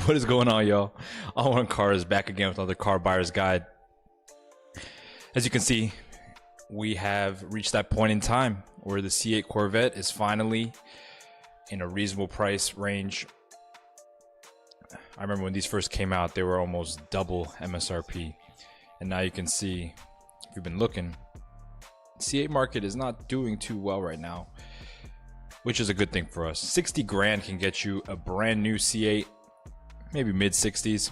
What is going on, y'all? All One Car is back again with another car buyer's guide. As you can see, we have reached that point in time where the C8 Corvette is finally in a reasonable price range. I remember when these first came out, they were almost double MSRP. And now you can see, if you've been looking, C8 market is not doing too well right now, which is a good thing for us. 60 grand can get you a brand new C8, maybe mid 60s,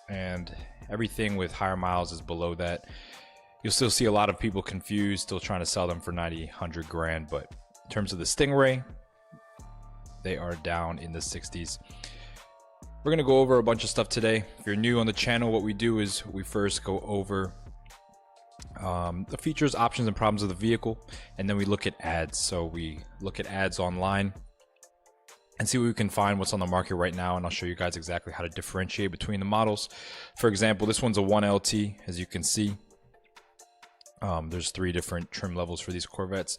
and everything with higher miles is below that. You'll still see a lot of people confused, still trying to sell them for 90, 100 grand, but in terms of the Stingray, they are down in the 60s. We're gonna go over a bunch of stuff today. If you're new on the channel, what we do is we first go over the features, options, and problems of the vehicle, and then we look at ads. So we look at ads online and see what we can find, what's on the market right now, and I'll show you guys exactly how to differentiate between the models. For example, this one's a 1LT, as you can see. There's 3 different trim levels for these Corvettes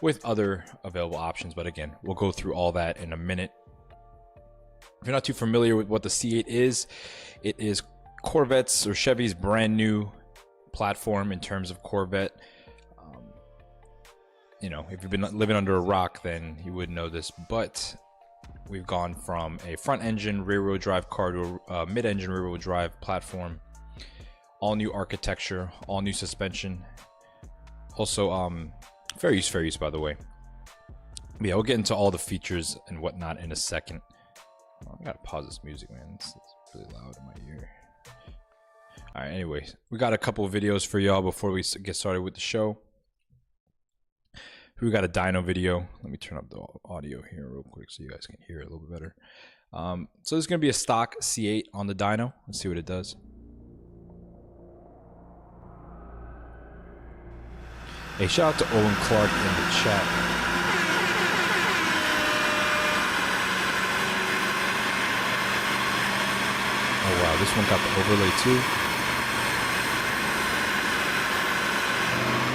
with other available options, but again, we'll go through all that in a minute. If you're not too familiar with what the C8 is, it is Corvette's or Chevy's brand new platform in terms of Corvette. You know, if you've been living under a rock, then you would know this, but we've gone from a front engine rear wheel drive car to a mid engine rear wheel drive platform. All new architecture, all new suspension. Also, fair use by the way. But yeah, we'll get into all the features and whatnot in a second. I gotta pause this music, man. It's really loud in my ear. All right, anyways, we got a couple of videos for y'all before we get started with the show. We got a dyno video. Let me turn up the audio here real quick so you guys can hear it a little bit better. So this is gonna be a stock C8 on the dyno. Let's see what it does. Hey, shout out to Owen Clark in the chat. Oh wow, this one got the overlay too.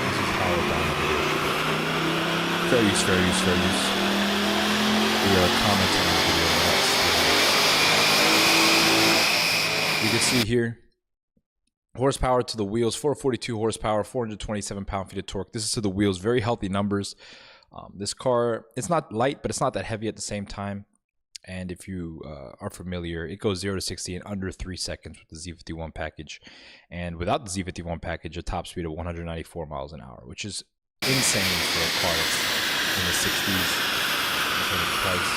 This is how the dyno video. Fair use. We are commenting on the video. You can see here, horsepower to the wheels, 442 horsepower, 427 pound-feet of torque. This is to the wheels, very healthy numbers. This car, it's not light, but it's not that heavy at the same time. And if you are familiar, it goes 0 to 60 in under 3 seconds with the Z51 package. And without the Z51 package, a top speed of 194 miles an hour, which is insane for a car that's in the 60s in terms of price.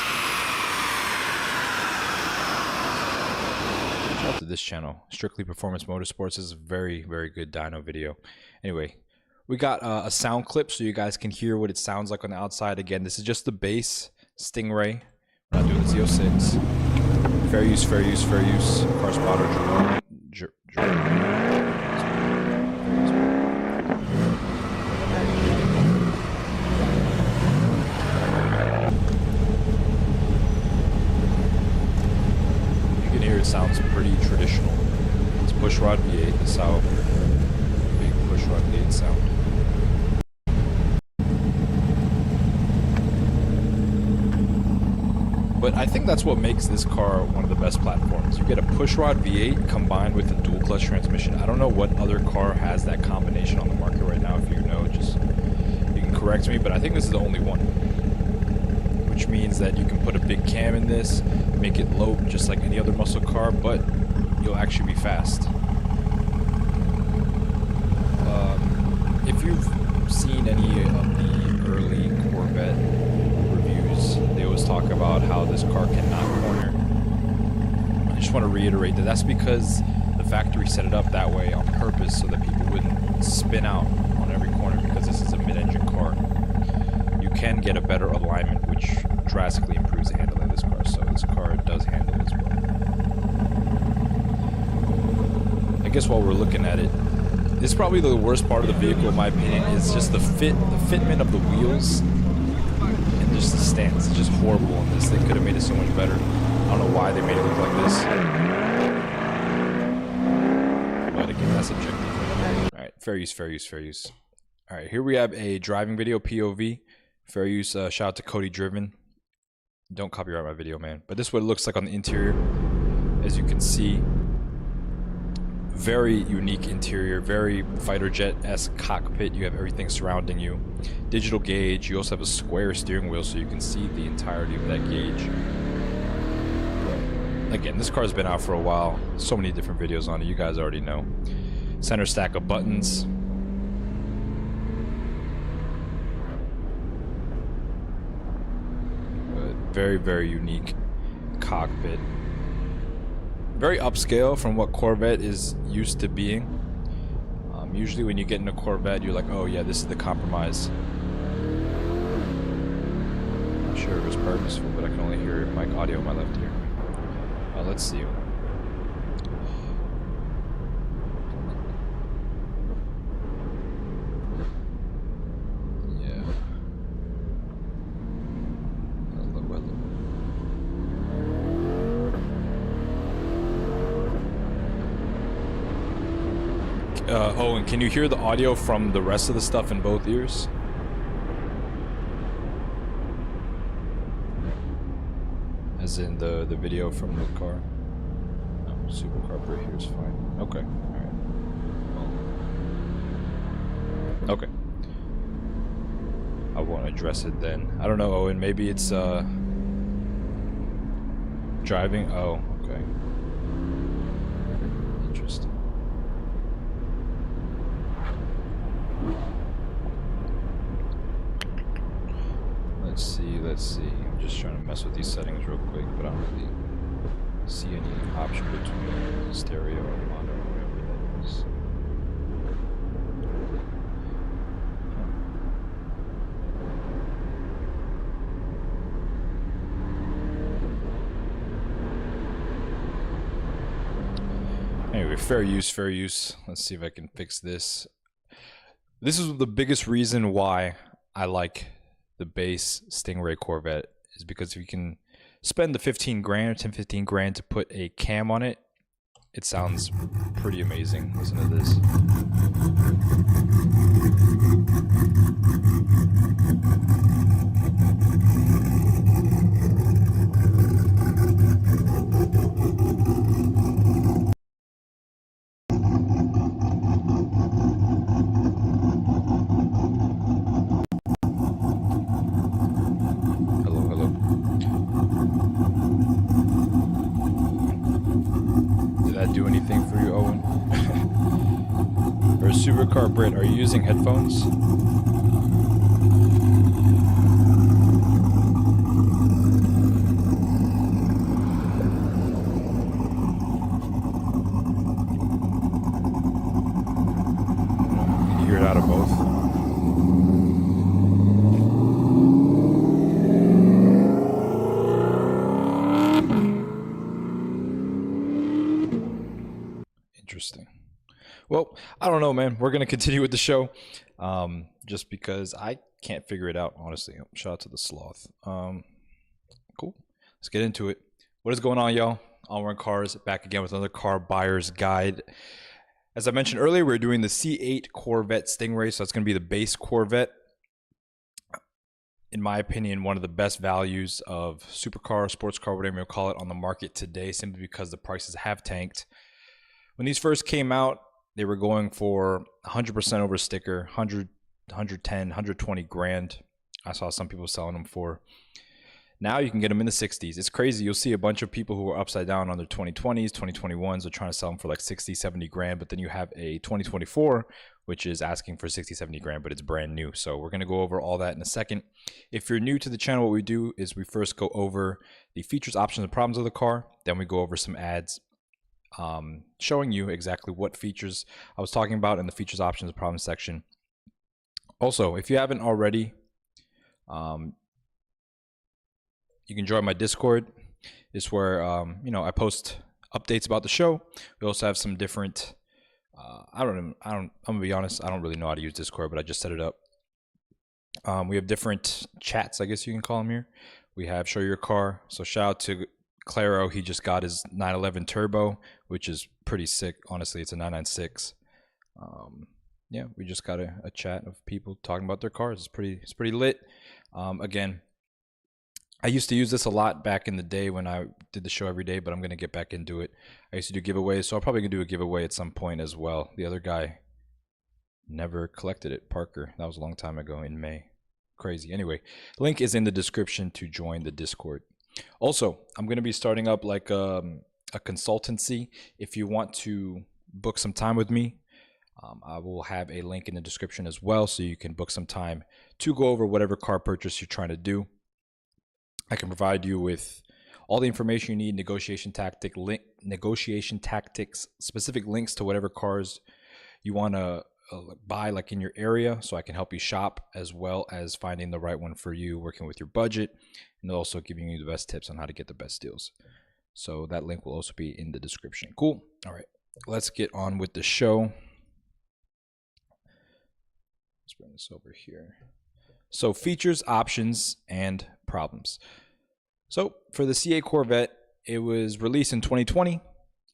Shout out to this channel, Strictly Performance Motorsports. This is a very, very good dyno video. Anyway, we got a sound clip so you guys can hear what it sounds like on the outside. Again, this is just the base Stingray. We're not doing the Z06. Fair use. Car spotter, Jerome. You can hear it sounds pretty traditional. It's pushrod V8. This is how big pushrod V8 sound. But I think that's what makes this car one of the best platforms. You get a pushrod V8 combined with a dual clutch transmission. I don't know what other car has that combination on the market right now. If you know, just you can correct me, but I think this is the only one. Which means that you can put a big cam in this, make it low just like any other muscle car, but you'll actually be fast. If you've seen any of the early Corvette reviews, they always talk about how this car cannot corner. I just want to reiterate that that's because the factory set it up that way on purpose so that people wouldn't spin out on every corner, because this is a mid-engine car. You can get a better alignment, which drastically improves the handling of this car, so this car does handle as well. I guess while we're looking at it, this is probably the worst part of the vehicle in my opinion, is just the fitment of the wheels and just the stance. It's just horrible on this. They could have made it so much better. I don't know why they made it look like this. But again, that's objective. Alright, fair use. Alright, here we have a driving video, POV. Fair use, shout out to Cody Driven. Don't copyright my video, man. But this is what it looks like on the interior. As you can see, very unique interior, very fighter jet-esque cockpit. You have everything surrounding you. Digital gauge. You also have a square steering wheel so you can see the entirety of that gauge. Again, this car's been out for a while. So many different videos on it. You guys already know. Center stack of buttons. Very, very unique cockpit. Very upscale from what Corvette is used to being. Usually when you get in a Corvette, you're like, oh yeah, this is the compromise. Not sure it was purposeful, but I can only hear mic audio in my left ear. Let's see. Yeah. Oh, and can you hear the audio from the rest of the stuff in both ears? As in the video from the car? No, supercar right here is fine. Okay, alright. Well, okay. I won't address it then. I don't know, Owen, maybe it's driving? Oh, okay. Interesting. Let's see. I'm just trying to mess with these settings real quick, but I don't really see any option between stereo and mono or whatever that is. Anyway, fair use, fair use. Let's see if I can fix this. This is the biggest reason why I like the base Stingray Corvette, is because if you can spend the 15 grand or 10-15 grand to put a cam on it, it sounds pretty amazing. Listen to this. Do anything for you, Owen? Or Supercar Brit, are you using headphones? Can you hear it out of both? Interesting. Well, I don't know, man. We're going to continue with the show just because I can't figure it out, honestly. Shout out to the sloth. Cool. Let's get into it. What is going on, y'all? On Cars, back again with another car buyer's guide. As I mentioned earlier, we're doing the C8 Corvette Stingray, so that's going to be the base Corvette. In my opinion, one of the best values of supercar, sports car, whatever you call it, on the market today, simply because the prices have tanked. When these first came out, they were going for 100% over sticker, 100, 110, 120 grand. I saw some people selling them for. Now you can get them in the 60s. It's crazy. You'll see a bunch of people who are upside down on their 2020s, 2021s. They're trying to sell them for like 60, 70 grand. But then you have a 2024, which is asking for 60, 70 grand, but it's brand new. So we're going to go over all that in a second. If you're new to the channel, what we do is we first go over the features, options, and problems of the car. Then we go over some ads showing you exactly what features I was talking about in the features, options, and problems section. Also, if you haven't already, you can join my Discord. It's where I post updates about the show. We also have some different I'm gonna be honest, I don't really know how to use Discord, but I just set it up. We have different chats, I guess you can call them here. We have show your car. So shout out to Claro, he just got his 911 Turbo, which is pretty sick. Honestly, it's a 996. Yeah, we just got a chat of people talking about their cars. It's pretty lit. Again, I used to use this a lot back in the day when I did the show every day, but I'm going to get back into it. I used to do giveaways, so I'm probably going to do a giveaway at some point as well. The other guy never collected it, Parker. That was a long time ago in May. Crazy. Anyway, link is in the description to join the Discord. Also, I'm going to be starting up like a consultancy. If you want to book some time with me, I will have a link in the description as well, so you can book some time to go over whatever car purchase you're trying to do. I can provide you with all the information you need, negotiation tactics, specific links to whatever cars you want to buy like in your area, so I can help you shop, as well as finding the right one for you, working with your budget, and also giving you the best tips on how to get the best deals. So that link will also be in the description. Cool. All right, let's get on with the show. Let's bring this over here. So features, options, and problems. So for the C8 Corvette, it was released in 2020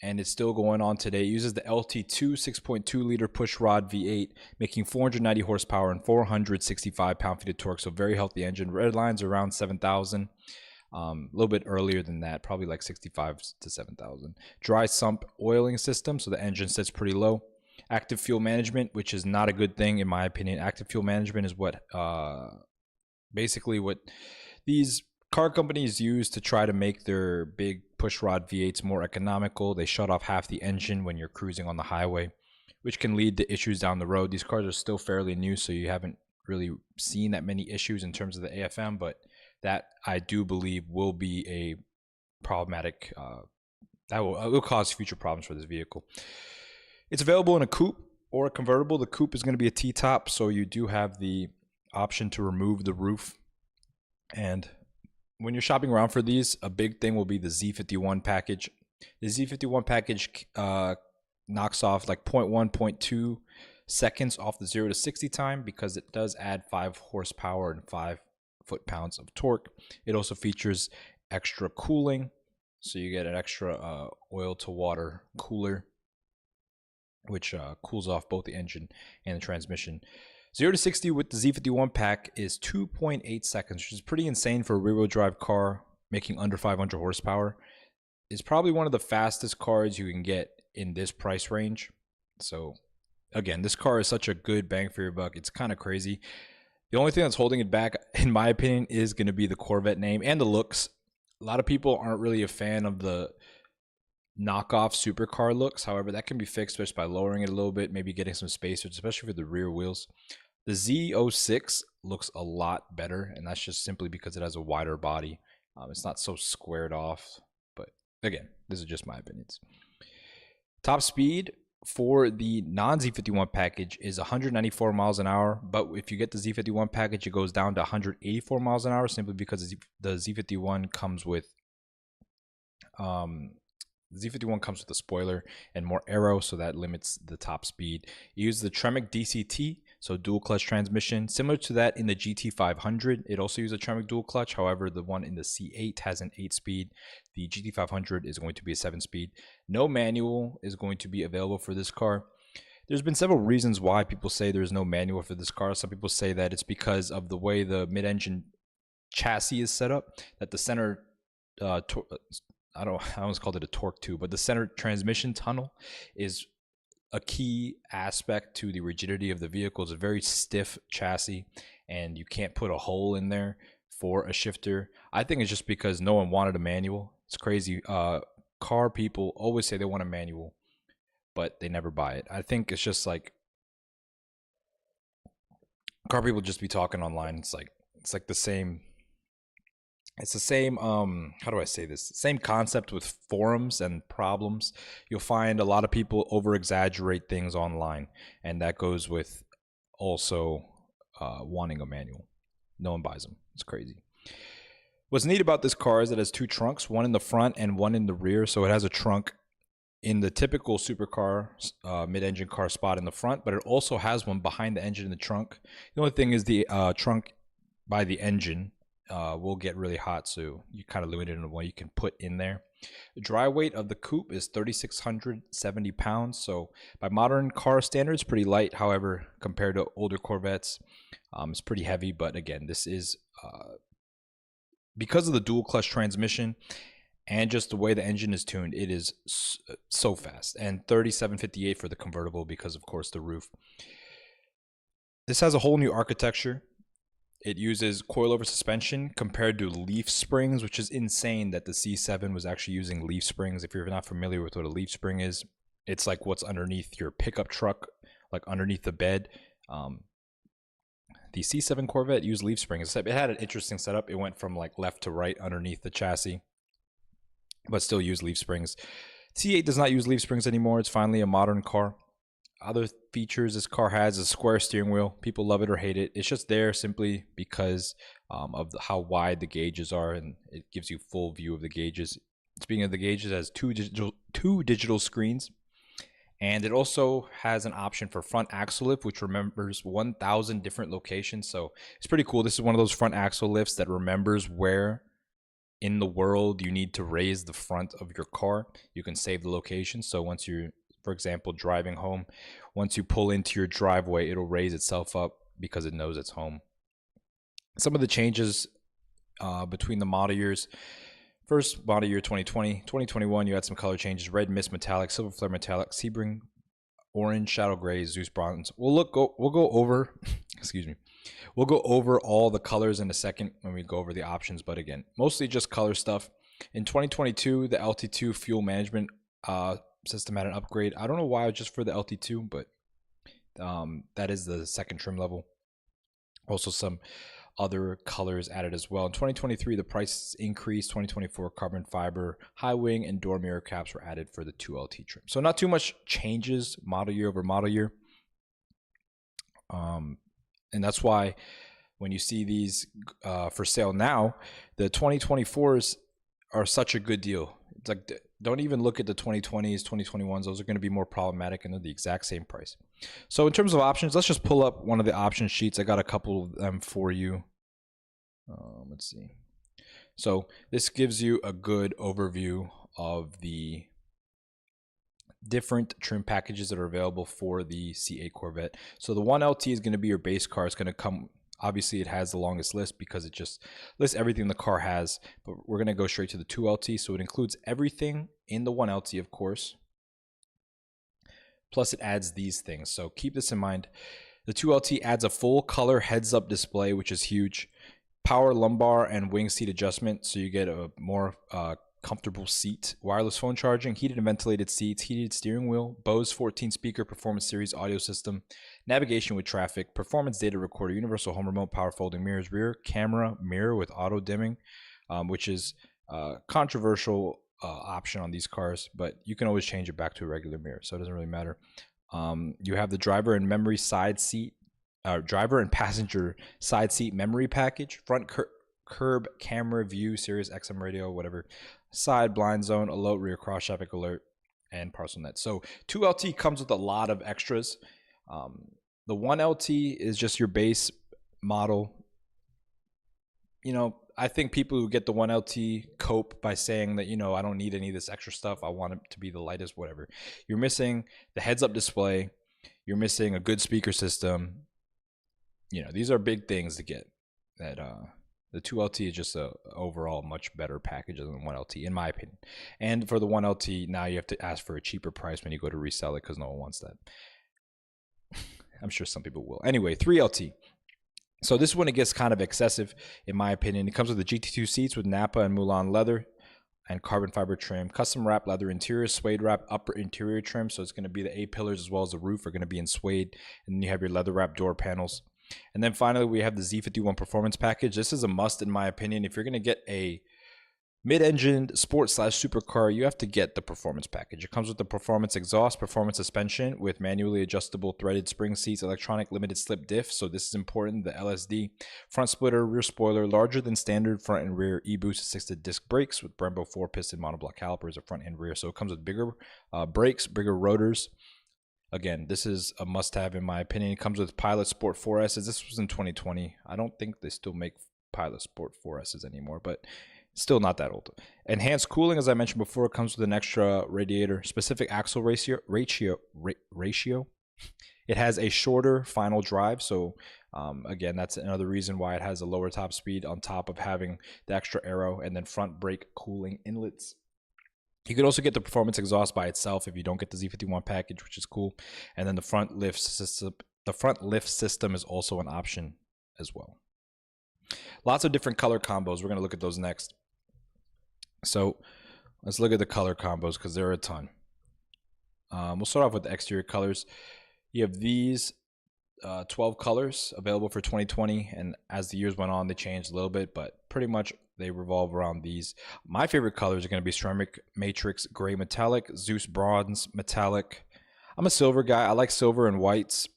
and it's still going on today. It uses the LT2 6.2 liter pushrod V8, making 490 horsepower and 465 pound-feet of torque. So very healthy engine. Red line's around 7,000. A little bit earlier than that, probably like 65 to 7,000. Dry sump oiling system, so the engine sits pretty low. Active fuel management, which is not a good thing in my opinion. Active fuel management is what basically what these car companies use to try to make their big pushrod V8s more economical. They shut off half the engine when you're cruising on the highway, which can lead to issues down the road. These cars are still fairly new, so you haven't really seen that many issues in terms of the AFM, but that I do believe will be a problematic, that will cause future problems for this vehicle. It's available in a coupe or a convertible. The coupe is going to be a T-top, so you do have the option to remove the roof. And when you're shopping around for these, a big thing will be the Z51 package. The Z51 package knocks off like 0.1, 0.2 seconds off the 0 to 60 time, because it does add 5 horsepower and 5 foot-pounds of torque. It also features extra cooling, so you get an extra oil to water cooler, which cools off both the engine and the transmission. 0 to 60 with the Z51 pack is 2.8 seconds, which is pretty insane for a rear-wheel drive car making under 500 horsepower. It's probably one of the fastest cars you can get in this price range. So again, this car is such a good bang for your buck. It's kind of crazy. The only thing that's holding it back, in my opinion, is going to be the Corvette name and the looks. A lot of people aren't really a fan of the knockoff supercar looks. However, that can be fixed just by lowering it a little bit, maybe getting some spacers, especially for the rear wheels. The Z06 looks a lot better, and that's just simply because it has a wider body. It's not so squared off, but again, this is just my opinions. Top speed for the non-Z51 package is 194 miles an hour, but if you get the Z51 package, it goes down to 184 miles an hour, simply because the Z51 comes with Z51 comes with a spoiler and more aero, so that limits the top speed. You use the Tremec DCT, so dual clutch transmission, similar to that in the GT500. It also uses a Tremec dual clutch. However, the one in the C8 has an 8-speed. The GT500 is going to be a 7-speed. No manual is going to be available for this car. There's been several reasons why people say there's no manual for this car. Some people say that it's because of the way the mid-engine chassis is set up, that the center I almost called it a torque tube, but the center transmission tunnel is a key aspect to the rigidity of the vehicle. It's a very stiff chassis, and you can't put a hole in there for a shifter. I think it's just because no one wanted a manual. It's crazy. Car people always say they want a manual, but they never buy it. I think it's just like car people just be talking online. It's like the same. It's the same, how do I say this? Same concept with forums and problems. You'll find a lot of people over-exaggerate things online, and that goes with also wanting a manual. No one buys them. It's crazy. What's neat about this car is it has 2 trunks, one in the front and one in the rear. So it has a trunk in the typical supercar mid-engine car spot in the front, but it also has one behind the engine in the trunk. The only thing is the trunk by the engine will get really hot, so you kind of limited in what you can put in there. The dry weight of the coupe is 3,670 pounds, so by modern car standards, pretty light. However, compared to older Corvettes, it's pretty heavy. But again, this is because of the dual clutch transmission and just the way the engine is tuned, it is so fast. And 3758 for the convertible because, of course, the roof. This has a whole new architecture. It uses coilover suspension compared to leaf springs, which is insane that the C7 was actually using leaf springs. If you're not familiar with what a leaf spring is, it's like what's underneath your pickup truck, like underneath the bed. The C7 Corvette used leaf springs. It had an interesting setup. It went from like left to right underneath the chassis, but still used leaf springs. C8 does not use leaf springs anymore. It's finally a modern car. Other features this car has is a square steering wheel. People love it or hate it. It's just there simply because of how wide the gauges are, and it gives you full view of the gauges. Speaking of the gauges, it has two digital screens, and it also has an option for front axle lift, which remembers 1,000 different locations. So it's pretty cool. This is one of those front axle lifts that remembers where in the world you need to raise the front of your car. You can save the location. So once you're, for example, driving home, once you pull into your driveway, it'll raise itself up because it knows it's home. Some of the changes between the model years. First model year 2020, 2021, you had some color changes: red mist metallic, silver flare metallic, Sebring orange, shadow gray, Zeus bronze. We'll go over excuse me. We'll go over all the colors in a second when we go over the options, but again, mostly just color stuff. In 2022, the LT2 fuel management system had an upgrade. I don't know why, just for the LT2, but that is the second trim level. Also some other colors added as well. In 2023, the prices increased. 2024, carbon fiber, high wing, and door mirror caps were added for the 2LT trim. So not too much changes model year over model year. And that's why when you see these for sale now, the 2024s are such a good deal. It's like, don't even look at the 2020s, 2021s. Those are going to be more problematic, and they're the exact same price. So in terms of options, let's just pull up one of the option sheets. I got a couple of them for you. Let's see. So this gives you a good overview of the different trim packages that are available for the C8 Corvette. So the 1LT is going to be your base car. It's going to come, obviously it has the longest list because it just lists everything the car has, but we're going to go straight to the 2LT. So it includes everything in the 1LT, of course, plus it adds these things. So keep this in mind. The 2LT adds a full color heads-up display, which is huge. Power lumbar and wing seat adjustment, so you get a more comfortable seat. Wireless phone charging, heated and ventilated seats, heated steering wheel, Bose 14 speaker performance series audio system, navigation with traffic, performance data recorder, universal home remote, power folding mirrors, rear camera mirror with auto dimming, which is a controversial option on these cars, but you can always change it back to a regular mirror, so it doesn't really matter. You have the driver and memory side seat, driver and passenger side seat memory package, front curb camera view, Sirius XM radio, whatever, side blind zone, alert, rear cross traffic alert, and parcel net. So 2LT comes with a lot of extras. The 1LT is just your base model. You know, I think people who get the 1LT cope by saying that, you know, I don't need any of this extra stuff. I want it to be the lightest, whatever. You're missing the heads-up display. You're missing a good speaker system. You know, these are big things to get. That the 2LT is just a overall much better package than the 1LT, in my opinion. And for the 1LT, now you have to ask for a cheaper price when you go to resell it because no one wants that. I'm sure some people will. Anyway, 3LT. So this one, it gets kind of excessive, in my opinion. It comes with the GT2 seats with Napa and Mulan leather and carbon fiber trim, custom wrap leather interior, suede wrap upper interior trim. So it's going to be the A-pillars as well as the roof are going to be in suede. And then you have your leather wrap door panels. And then finally, we have the Z51 Performance Package. This is a must, in my opinion. If you're going to get a mid-engined sport/supercar, you have to get the Performance Package. It comes with the Performance Exhaust, Performance Suspension with manually adjustable threaded spring seats, electronic limited slip diff. So this is important. The LSD, front splitter, rear spoiler, larger than standard front and rear, e-boost assisted disc brakes with Brembo 4-piston monoblock calipers at front and rear. So it comes with bigger brakes, bigger rotors. Again, this is a must-have in my opinion. It comes with Pilot Sport 4Ss. This was in 2020. I don't think they still make Pilot Sport 4Ss anymore, but still not that old. Enhanced cooling, as I mentioned before, comes with an extra radiator. Specific axle ratio. It has a shorter final drive, so again, that's another reason why it has a lower top speed on top of having the extra aero and then front brake cooling inlets. You could also get the performance exhaust by itself if you don't get the Z51 package, which is cool. And then the front lift system is also an option as well. Lots of different color combos. We're going to look at those next. So let's look at the color combos because there are a ton. We'll start off with the exterior colors. You have these 12 colors available for 2020, and as the years went on, they changed a little bit, but pretty much they revolve around these. My favorite colors are going to be Ceramic Matrix Gray Metallic, Zeus Bronze Metallic. I'm a silver guy. I like silver and whites.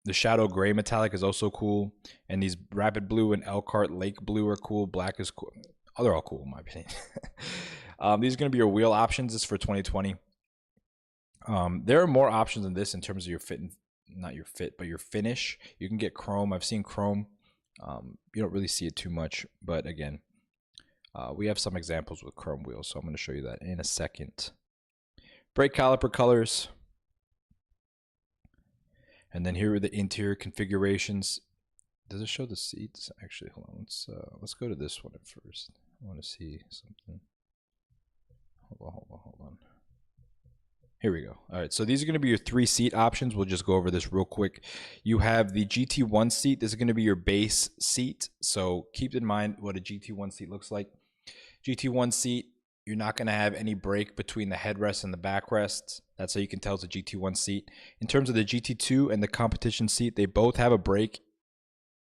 The Shadow Gray Metallic is also cool, and these Rapid Blue and Elkhart Lake Blue are cool. Black is cool. Oh, they're all cool in my opinion. These are going to be your wheel options. This is for 2020. There are more options than this in terms of your fit, not your fit, but your finish. You can get chrome. I've seen chrome. You don't really see it too much, but again, we have some examples with chrome wheels, so I'm going to show you that in a second. Brake caliper colors. And then here are the interior configurations. Does it show the seats? Actually, hold on. Let's go to this one at first. I want to see something. Hold on. Here we go. All right, so these are going to be your 3-seat options. We'll just go over this real quick. You have the GT1 seat. This is going to be your base seat. So keep in mind what a GT1 seat looks like. GT1 seat, you're not going to have any break between the headrest and the backrest. That's how you can tell it's a GT1 seat. In terms of the GT2 and the competition seat, they both have a break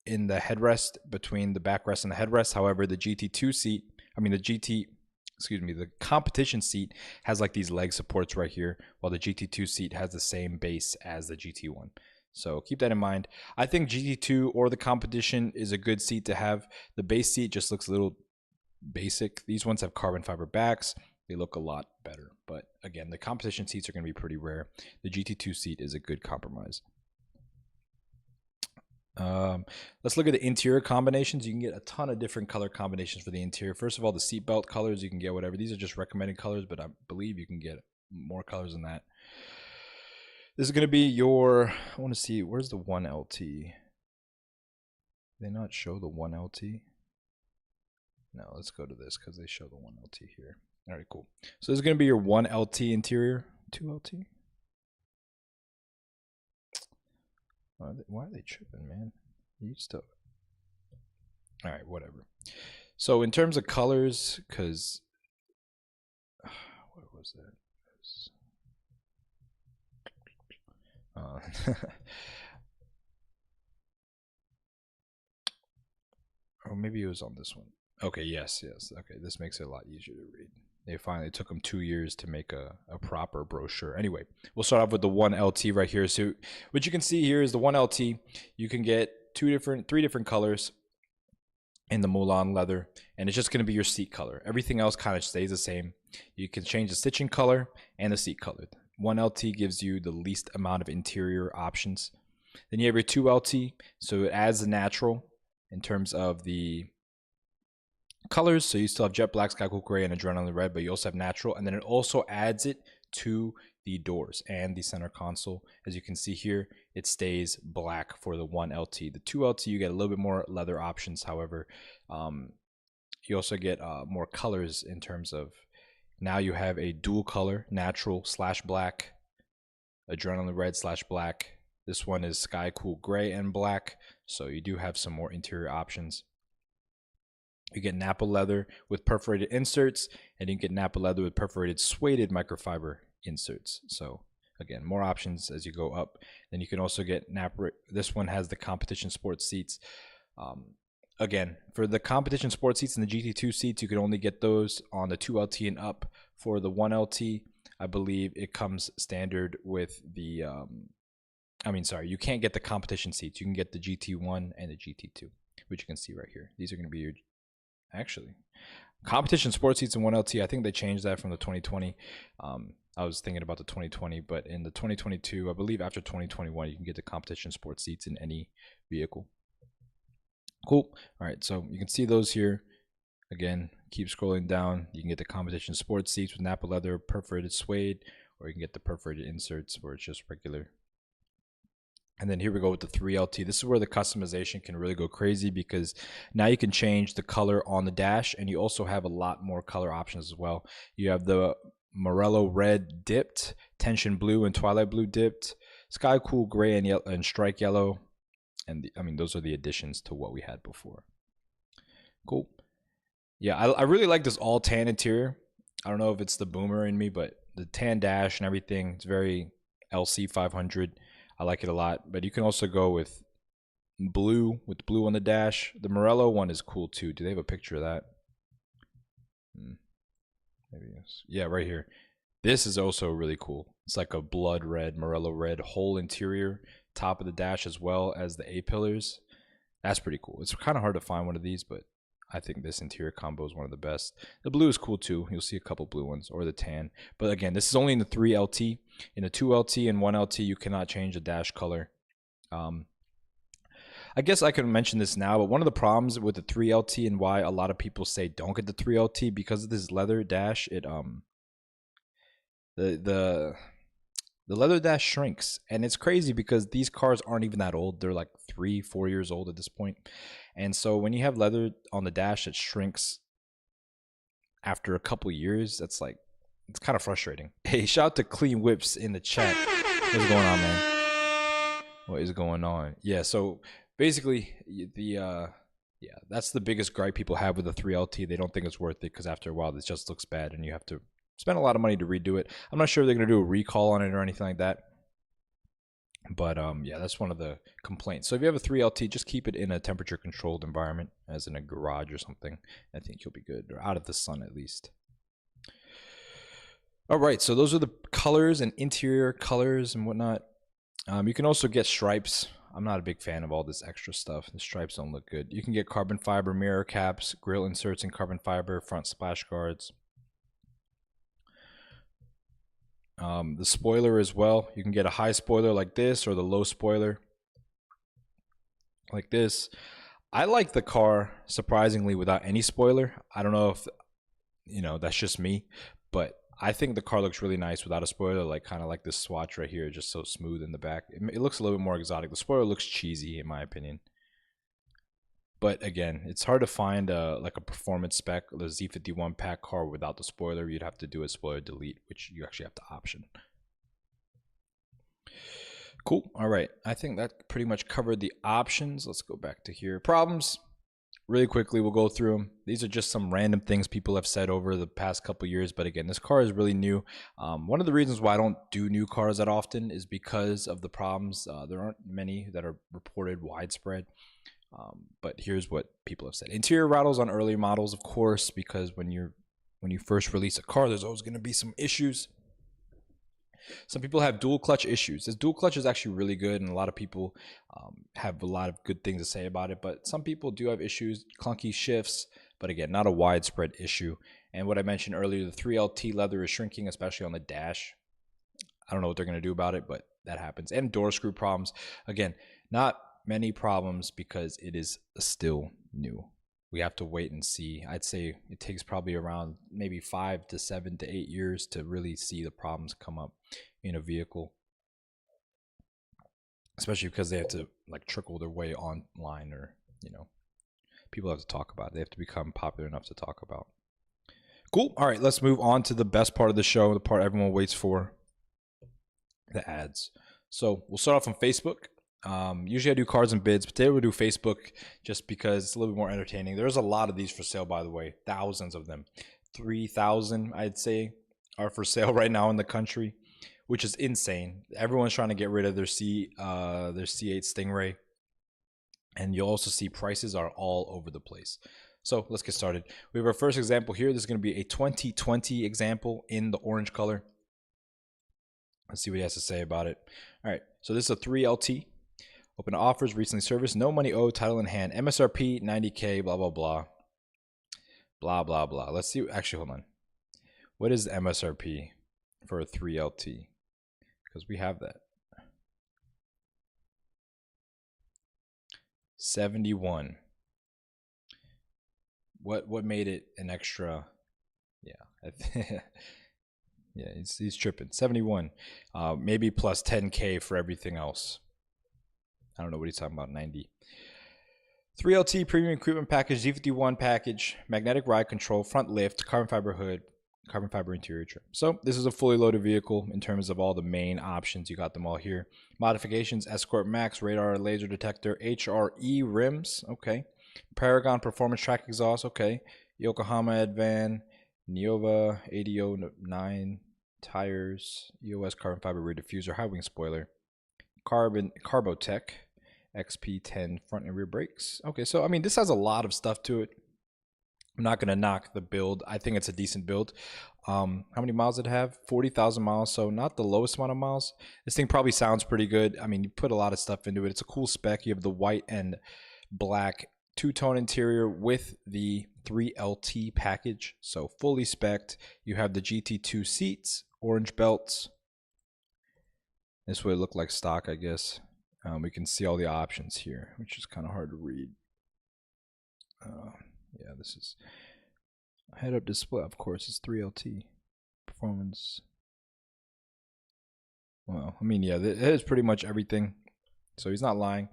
in the headrest between the backrest and the headrest. However, the GT2 seat, the competition seat has like these leg supports right here, while the GT2 seat has the same base as the GT1. So keep that in mind. I think GT2 or the competition is a good seat to have. The base seat just looks a little basic. These ones have carbon fiber backs. They look a lot better. But again, the competition seats are going to be pretty rare. The GT2 seat is a good compromise. Let's look at the interior combinations. You can get a ton of different color combinations for the interior. First of all, the seatbelt colors, you can get whatever. These are just recommended colors, but I believe you can get more colors than that. This is going to be your, I want to see, where's the 1LT? Did they not show the 1LT? No, let's go to this because they show the 1LT here. All right, cool. So this is going to be your 1LT interior. 2LT? Why are they tripping, man? You still... All right, whatever. So in terms of colors, because... what was that? Or maybe it was on this one. Okay, yes. Okay, this makes it a lot easier to read. They finally took them 2 years to make a proper brochure. Anyway, we'll start off with the 1LT right here. So what you can see here is the 1LT. You can get three different colors in the Mulan leather, and it's just going to be your seat color. Everything else kind of stays the same. You can change the stitching color and the seat color. 1LT gives you the least amount of interior options. Then you have your 2LT, so it adds the natural in terms of the colors. So you still have jet black, sky cool gray, and adrenaline red, but you also have natural, and then it also adds it to the doors and the center console. As you can see here, it stays black for the 1LT. The 2LT, you get a little bit more leather options. However, you also get more colors in terms of, now you have a dual color, natural / black, adrenaline red / black. This one is sky cool gray and black, so you do have some more interior options. You get Napa leather with perforated inserts, and you get Napa leather with perforated suede microfiber inserts. So again, more options as you go up. Then you can also get Napa. This one has the competition sports seats. Again, for the competition sports seats and the GT2 seats, you can only get those on the 2LT and up. For the 1LT, I believe it comes standard with the, you can't get the competition seats. You can get the GT1 and the GT2, which you can see right here. These are going to be your, actually, competition sports seats in 1LT. I think they changed that from the 2020. I was thinking about the 2020, but in the 2022, I believe after 2021, you can get the competition sports seats in any vehicle. Cool. All right, so you can see those here. Again, keep scrolling down. You can get the competition sports seats with Napa leather, perforated suede, or you can get the perforated inserts where it's just regular And then here we go with the 3LT. This is where the customization can really go crazy, because now you can change the color on the dash, and you also have a lot more color options as well. You have the Morello red dipped, tension blue and twilight blue dipped, sky cool gray and yellow and strike yellow. And I mean, those are the additions to what we had before. Cool. Yeah, I really like this all tan interior. I don't know if it's the boomer in me, but the tan dash and everything, it's very LC 500. I like it a lot. But you can also go with blue on the dash. The Morello one is cool too. Do they have a picture of that? Maybe yes. Yeah, right here. This is also really cool. It's like a blood red, Morello red, whole interior, top of the dash as well as the A-pillars. That's pretty cool. It's kind of hard to find one of these, but I think this interior combo is one of the best. The blue is cool too. You'll see a couple blue ones, or the tan. But again, this is only in the 3LT. In the 2LT and 1LT, you cannot change the dash color. I guess I can mention this now, but one of the problems with the 3LT and why a lot of people say don't get the 3LT, because of this leather dash, it the leather dash shrinks, and it's crazy because these cars aren't even that old. They're like 3-4 years old at this point. And so when you have leather on the dash that shrinks after a couple years, that's like, it's kind of frustrating. Hey, shout out to Clean Whips in the chat. What's going on, man? What is going on? Yeah, so basically yeah, that's the biggest gripe people have with the 3LT. They don't think it's worth it because after a while it just looks bad and you have to spend a lot of money to redo it. I'm not sure if they're going to do a recall on it or anything like that. But yeah, that's one of the complaints. So if you have a 3LT, just keep it in a temperature controlled environment, as in a garage or something. I think you'll be good, or out of the sun at least. All right, so those are the colors and interior colors and whatnot. You can also get stripes. I'm not a big fan of all this extra stuff. The stripes don't look good. You can get carbon fiber mirror caps, grille inserts in carbon fiber, front splash guards. The spoiler as well. You can get a high spoiler like this, or the low spoiler like this. I like the car surprisingly without any spoiler. I don't know if, you know, that's just me, but I think the car looks really nice without a spoiler, like kind of like this swatch right here, just so smooth in the back. It looks a little bit more exotic. The spoiler looks cheesy in my opinion. But again, it's hard to find like a performance spec, the Z51 pack car without the spoiler. You'd have to do a spoiler delete, which you actually have to option. Cool. All right. I think that pretty much covered the options. Let's go back to here. Problems. Really quickly, we'll go through them. These are just some random things people have said over the past couple years. But again, this car is really new. One of the reasons why I don't do new cars that often is because of the problems. There aren't many that are reported widespread. But here's what people have said. Interior rattles on earlier models, of course, because when you first release a car, there's always going to be some issues. Some people have dual clutch issues. This dual clutch is actually really good, and a lot of people have a lot of good things to say about it. But some people do have issues, clunky shifts, but again, not a widespread issue. And what I mentioned earlier, the 3LT leather is shrinking, especially on the dash. I don't know what they're going to do about it, but that happens. And door screw problems. Again, not many problems because it is still new. We have to wait and see. I'd say it takes probably around maybe 5 to 7 to 8 years to really see the problems come up in a vehicle, especially because they have to like trickle their way online, or you know, people have to talk about it. They have to become popular enough to talk about. Cool. All right, let's move on to the best part of the show, the part everyone waits for, the ads. So we'll start off on Facebook. Usually I do cards and bids, but today we'll do Facebook just because it's a little bit more entertaining. There's a lot of these for sale, by the way, thousands of them. 3,000, I'd say, are for sale right now in the country, which is insane. Everyone's trying to get rid of their C8 Stingray, and you'll also see prices are all over the place. So let's get started. We have our first example here. This is going to be a 2020 example in the orange color. Let's see what he has to say about it. All right, so this is a 3LT. Open to offers, recently serviced, no money owed, title in hand, MSRP, 90K, blah, blah, blah. Blah, blah, blah. Let's see. Actually, hold on. What is the MSRP for a 3LT? Because we have that. 71. What made it an extra? Yeah. Yeah, he's tripping. 71. Maybe plus 10K for everything else. I don't know what he's talking about. 90. 3LT premium equipment package, Z51 package, magnetic ride control, front lift, carbon fiber hood, carbon fiber interior trim. So this is a fully loaded vehicle in terms of all the main options. You got them all here. Modifications: Escort Max, radar, laser detector, HRE rims. Okay. Paragon performance track exhaust. Okay. Yokohama Advan, Neova ADO9 tires, EOS carbon fiber rear diffuser, high wing spoiler, Carbotech XP10 front and rear brakes. Okay, so I mean, this has a lot of stuff to it. I'm not gonna knock the build. I think it's a decent build. How many miles did it have? 40,000 miles, so not the lowest amount of miles. This thing probably sounds pretty good. I mean, you put a lot of stuff into it. It's a cool spec. You have the white and black two-tone interior with the 3LT package, so fully spec'd. You have the GT2 seats, orange belts. This would look like stock, I guess. We can see all the options here, which is kind of hard to read. Yeah, this is head-up display. Of course, it's 3LT performance. Well, I mean, yeah, it is pretty much everything. So he's not lying.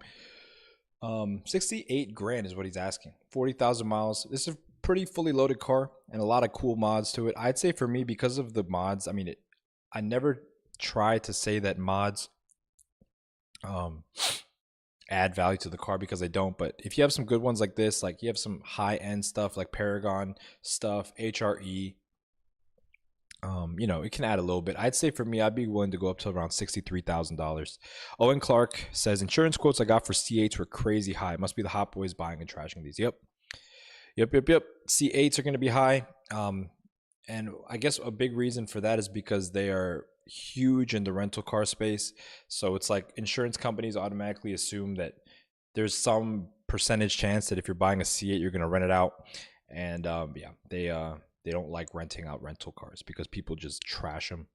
68 grand is what he's asking. 40,000 miles. This is a pretty fully loaded car and a lot of cool mods to it. I'd say for me, because of the mods, I mean, I never try to say that mods add value to the car, because they don't. But if you have some good ones like this, like you have some high-end stuff like Paragon stuff, HRE, you know, it can add a little bit. I'd say for me, I'd be willing to go up to around $63,000. Owen Clark says, insurance quotes I got for C8s were crazy high. It must be the hot boys buying and trashing these. Yep. C8s are going to be high. And I guess a big reason for that is because they are huge in the rental car space. So it's like insurance companies automatically assume that there's some percentage chance that if you're buying a C8, you're going to rent it out. And yeah, they don't like renting out rental cars because people just trash them.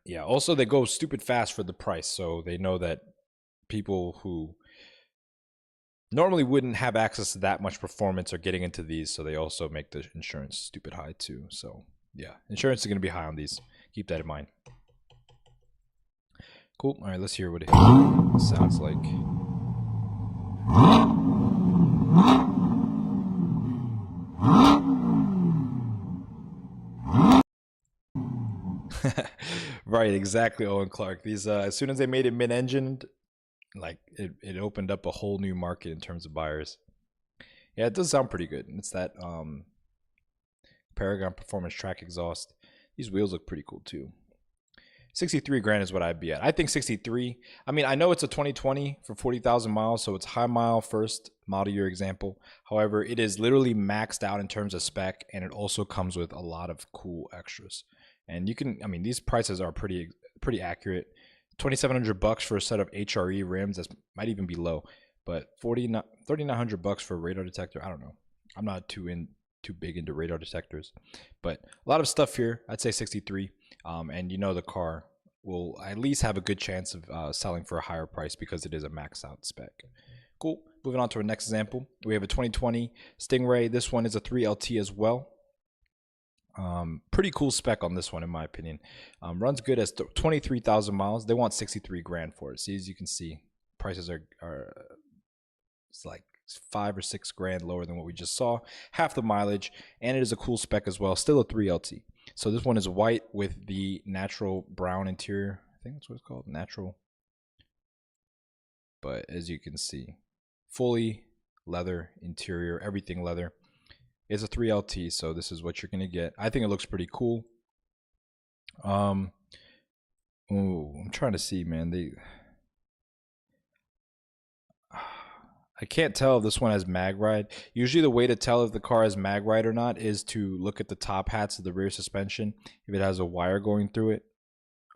Yeah, also they go stupid fast for the price. So they know that people who normally wouldn't have access to that much performance are getting into these. So they also make the insurance stupid high too. So yeah, insurance is going to be high on these. Keep that in mind. Cool. All right, let's hear what it sounds like. Right, exactly, Owen Clark. These as soon as they made it mid-engined, like it opened up a whole new market in terms of buyers. Yeah, it does sound pretty good. It's that Paragon performance track exhaust. These wheels look pretty cool too. 63 grand is what I'd be at. I think 63. I mean, I know it's a 2020 for 40,000 miles, so it's high mile first model year example. However, it is literally maxed out in terms of spec, and it also comes with a lot of cool extras. And you can, I mean, these prices are pretty accurate. $2,700 for a set of HRE rims. That might even be low, but $3,900 for a radar detector. I don't know. I'm not too big into radar detectors, but a lot of stuff here. I'd say 63. And you know the car will at least have a good chance of selling for a higher price because it is a max out spec. Cool. Moving on to our next example. We have a 2020 Stingray. This one is a 3LT as well. Pretty cool spec on this one, in my opinion. Runs good as 23,000 miles. They want 63 grand for it. See, as you can see, prices are it's like 5 or 6 grand lower than what we just saw. Half the mileage, and it is a cool spec as well. Still a 3LT. So this one is white with the natural brown interior. I think that's what it's called, natural. But as you can see, fully leather interior, everything leather. It's a 3LT, so this is what you're gonna get. I think it looks pretty cool. I'm trying to see, man. I can't tell if this one has mag ride. Usually the way to tell if the car has mag ride or not is to look at the top hats of the rear suspension, if it has a wire going through it.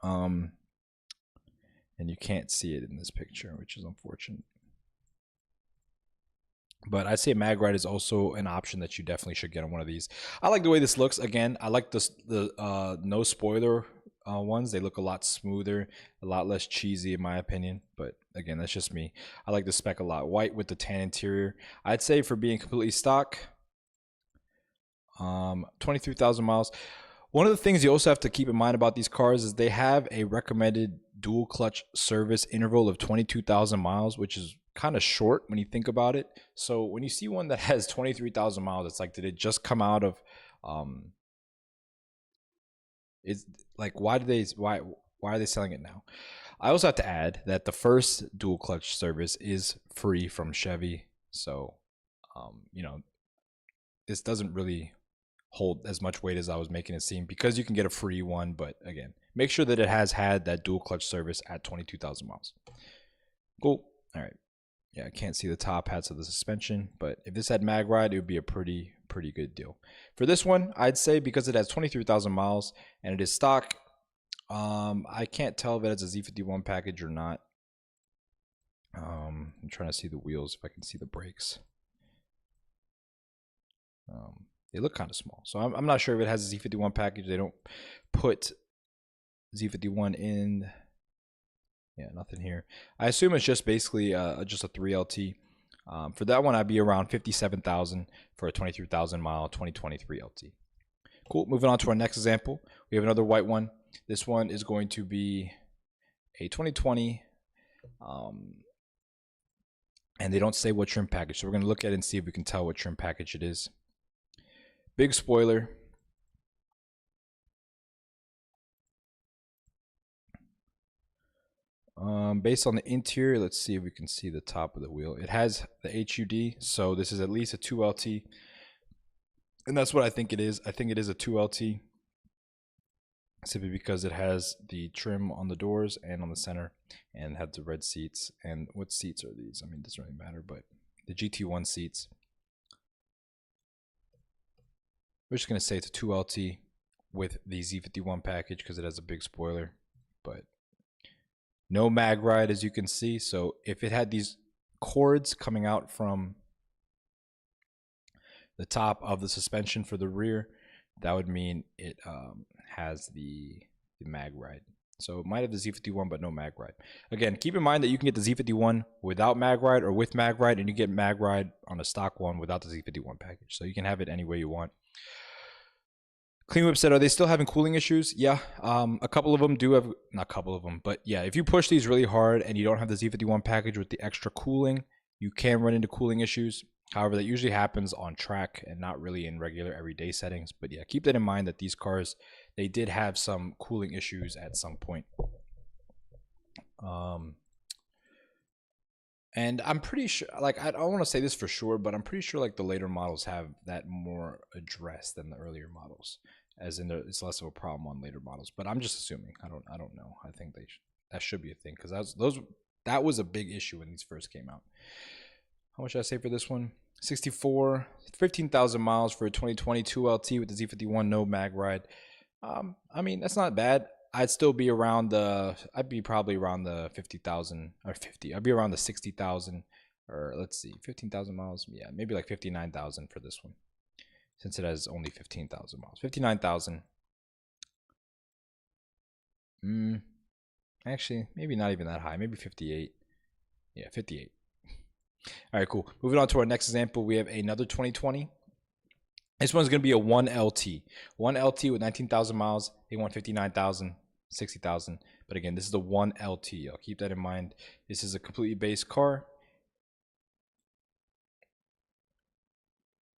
And you can't see it in this picture, which is unfortunate. But I'd say mag ride is also an option that you definitely should get on one of these. I like the way this looks. Again, I like the no spoiler ones. They look a lot smoother, a lot less cheesy in my opinion. But again, that's just me. I like the spec a lot. White with the tan interior. I'd say for being completely stock, 23,000 miles. One of the things you also have to keep in mind about these cars is they have a recommended dual clutch service interval of 22,000 miles, which is kind of short when you think about it. So when you see one that has 23,000 miles, it's like, did it just come out of it's like, why are they selling it now? I also have to add that the first dual clutch service is free from Chevy. So you know, this doesn't really hold as much weight as I was making it seem, because you can get a free one. But again, make sure that it has had that dual clutch service at 22,000 miles. Cool. All right. Yeah, I can't see the top hats of the suspension, but if this had mag ride, it would be a pretty good deal. For this one, I'd say, because it has 23,000 miles and it is stock, I can't tell if it's a Z51 package or not. I'm trying to see the wheels, if I can see the brakes. They look kind of small, so I'm not sure if it has a Z51 package. They don't put Z51 in. Yeah, nothing here. I assume it's just basically just a 3LT. For that one, I'd be around 57,000 for a 23,000 mile 2023 LT. Cool. Moving on to our next example, we have another white one. This one is going to be a 2020, and they don't say what trim package, so we're going to look at it and see if we can tell what trim package it is. Big spoiler. Based on the interior, let's see if we can see the top of the wheel. It has the HUD, so this is at least a 2LT, and that's what I think it is. I think it is a 2LT, simply because it has the trim on the doors and on the center, and had the red seats. And what seats are these? I mean, it doesn't really matter, but the GT1 seats. We're just gonna say it's a 2LT with the Z51 package because it has a big spoiler, but no mag ride, as you can see. So if it had these cords coming out from the top of the suspension for the rear, that would mean it has the mag ride. So it might have the Z51 but no mag ride. Again, keep in mind that you can get the Z51 without mag ride or with mag ride, and you get mag ride on a stock one without the Z51 package. So you can have it any way you want. Clean Whip said, are they still having cooling issues? Yeah, a couple of them do have, not a couple of them, but yeah, if you push these really hard and you don't have the Z51 package with the extra cooling, you can run into cooling issues. However, that usually happens on track and not really in regular everyday settings. But yeah, keep that in mind that these cars, they did have some cooling issues at some point. And I'm pretty sure, like, I don't want to say this for sure, but I'm pretty sure like the later models have that more addressed than the earlier models, as in it's less of a problem on later models. But I'm just assuming. I don't know. I think that should be a thing, because that was a big issue when these first came out. How much did I say for this one? 64, 15,000 miles for a 2022 LT with the Z51 no mag ride. I mean, that's not bad. I'd still be around I'd be probably around the 50,000 or 50. I'd be around the 60,000, or let's see, 15,000 miles. Yeah, maybe like 59,000 for this one, since it has only 15,000 miles. 59,000. Actually, maybe not even that high. Maybe 58. Yeah, 58. All right, cool. Moving on to our next example, we have another 2020. This one's going to be a 1LT. 1LT with 19,000 miles. They want 59,000, 60,000. But again, this is the 1LT. I'll keep that in mind. This is a completely base car.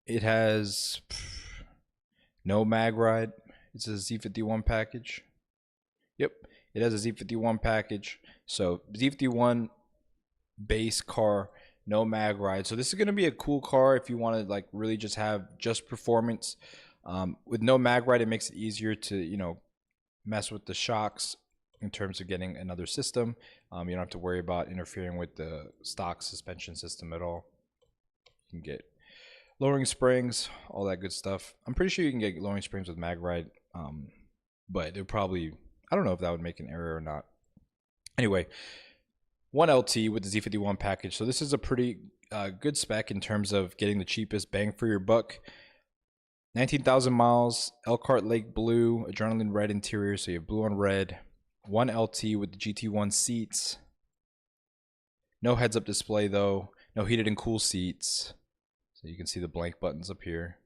It has no mag ride. It's a Z51 package. Yep, it has a Z51 package. So Z51 base car, no mag ride. So this is going to be a cool car if you want to like really just have just performance. With no mag ride, it makes it easier to, you know, mess with the shocks in terms of getting another system. You don't have to worry about interfering with the stock suspension system at all. You can get lowering springs, all that good stuff. I'm pretty sure you can get lowering springs with mag ride, but it probably, I don't know if that would make an error or not. Anyway, 1LT with the Z51 package. So this is a pretty good spec in terms of getting the cheapest bang for your buck. 19,000 miles, Elkhart Lake blue, adrenaline red interior, so you have blue on red. 1LT with the GT1 seats. No heads-up display though. No heated and cool seats. So you can see the blank buttons up here.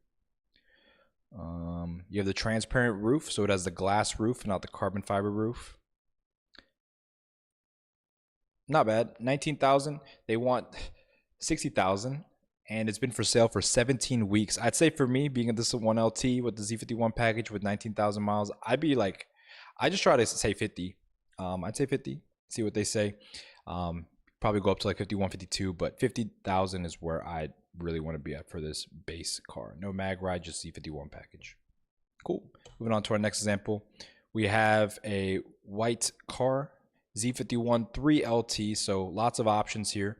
You have the transparent roof, so it has the glass roof, not the carbon fiber roof. Not bad. 19,000. They want 60,000, and it's been for sale for 17 weeks. I'd say for me, being this 1LT with the Z51 package with 19,000 miles, I'd be like, I just try to say 50. I'd say 50. See what they say. Probably go up to like 51, 52, but 50,000 is where I really want to be at for this base car. No mag ride, just Z51 package. Cool. Moving on to our next example. We have a white car, Z51 3LT, so lots of options here.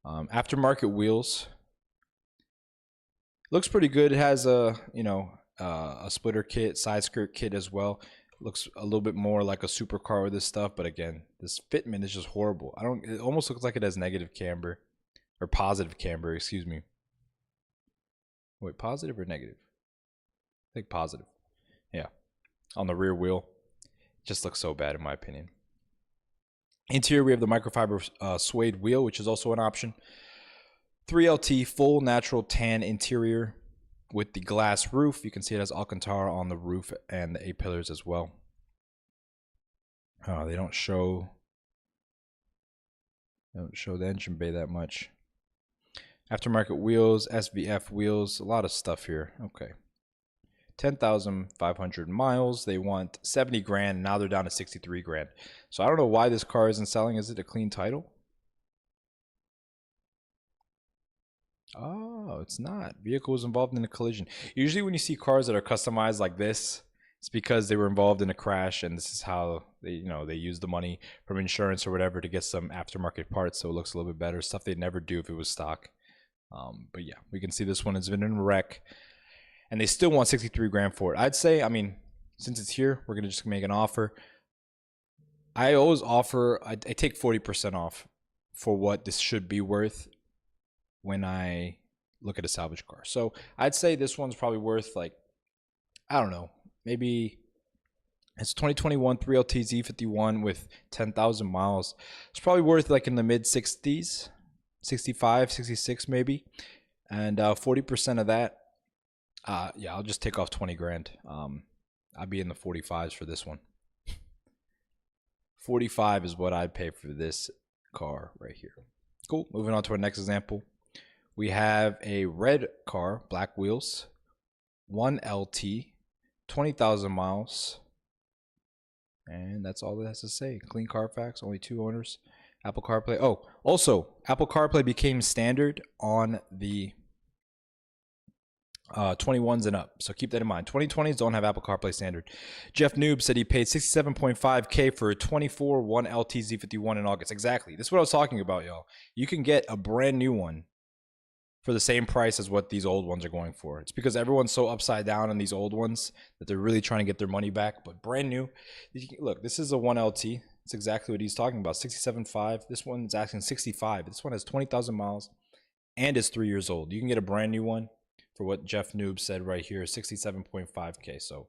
Aftermarket wheels. Looks pretty good. It has a, a splitter kit, side skirt kit as well. Looks a little bit more like a supercar with this stuff, but again, this fitment is just horrible. It almost looks like it has negative camber, or positive camber, excuse me. Wait, positive or negative? I think positive. Yeah, on the rear wheel. It just looks so bad in my opinion. Interior, we have the microfiber suede wheel, which is also an option. 3LT full natural tan interior with the glass roof. You can see it has Alcantara on the roof and the A-pillars as well. They don't show the engine bay that much. Aftermarket wheels, SVF wheels, a lot of stuff here. Okay. 10,500 miles. They want 70 grand. Now they're down to 63 grand. So I don't know why this car isn't selling. Is it a clean title? Oh, it's not. Vehicle was involved in a collision. Usually when you see cars that are customized like this, it's because they were involved in a crash, and this is how they, they use the money from insurance or whatever to get some aftermarket parts, so it looks a little bit better. Stuff they'd never do if it was stock. But yeah, we can see this one has been in a wreck, and they still want 63 grand for it. I'd say, since it's here, we're gonna just make an offer. I always offer, I take 40% off for what this should be worth when I look at a salvage car. So I'd say this one's probably worth, like, I don't know, maybe it's 2021 3LT Z51 with 10,000 miles. It's probably worth like in the mid 60s, 65, 66 maybe. And 40% of that, yeah, I'll just take off 20 grand. I'd be in the 45s for this one. 45 is what I'd pay for this car right here. Cool. Moving on to our next example. We have a red car, black wheels, 1LT, 20,000 miles. And that's all it has to say. Clean Carfax, only 2 owners. Apple CarPlay. Oh, also, Apple CarPlay became standard on the 21s and up. So keep that in mind. 2020s don't have Apple CarPlay standard. Jeff Noob said he paid $67.5K for a 24 1LT Z51 in August. Exactly. This is what I was talking about, y'all. You can get a brand new one for the same price as what these old ones are going for. It's because everyone's so upside down on these old ones that they're really trying to get their money back. But brand new, look, this is a 1LT. It's exactly what he's talking about, 67.5. This one's asking 65. This one has 20,000 miles and is 3 years old. You can get a brand new one for what Jeff Noob said right here, 67.5K. So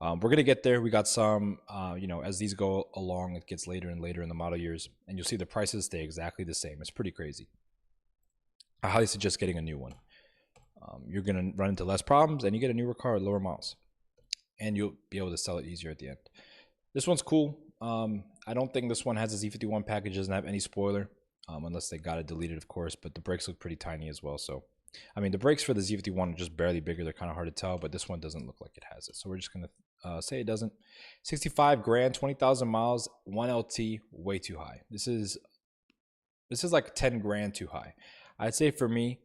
we're going to get there. We got some, as these go along, it gets later and later in the model years, and you'll see the prices stay exactly the same. It's pretty crazy. I highly suggest getting a new one. You're going to run into less problems, and you get a newer car at lower miles. And you'll be able to sell it easier at the end. This one's cool. I don't think this one has a Z51 package. Doesn't have any spoiler, unless they got it deleted, of course. But the brakes look pretty tiny as well. So, the brakes for the Z51 are just barely bigger. They're kind of hard to tell, but this one doesn't look like it has it. So we're just going to say it doesn't. 65 grand, 20,000 miles, 1LT, way too high. This is like 10 grand too high. I'd say for me,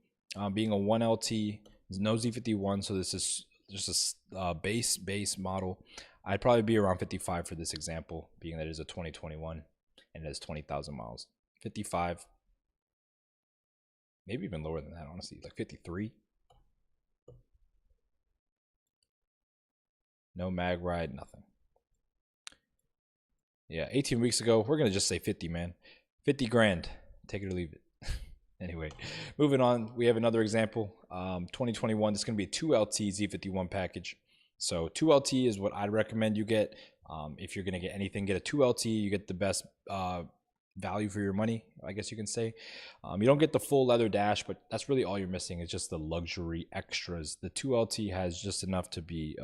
being a 1LT, no Z51, so this is just a base model. I'd probably be around 55 for this example, being that it is a 2021 and it has 20,000 miles. 55, maybe even lower than that, honestly, like 53. No mag ride, nothing. Yeah, 18 weeks ago, we're going to just say 50, man. 50 grand, take it or leave it. Anyway, moving on, we have another example. 2021, this is going to be a 2LT Z51 package. So 2LT is what I'd recommend you get. If you're going to get anything, get a 2LT. You get the best value for your money, I guess you can say. You don't get the full leather dash, but that's really all you're missing. It's just the luxury extras. The 2LT has just enough to be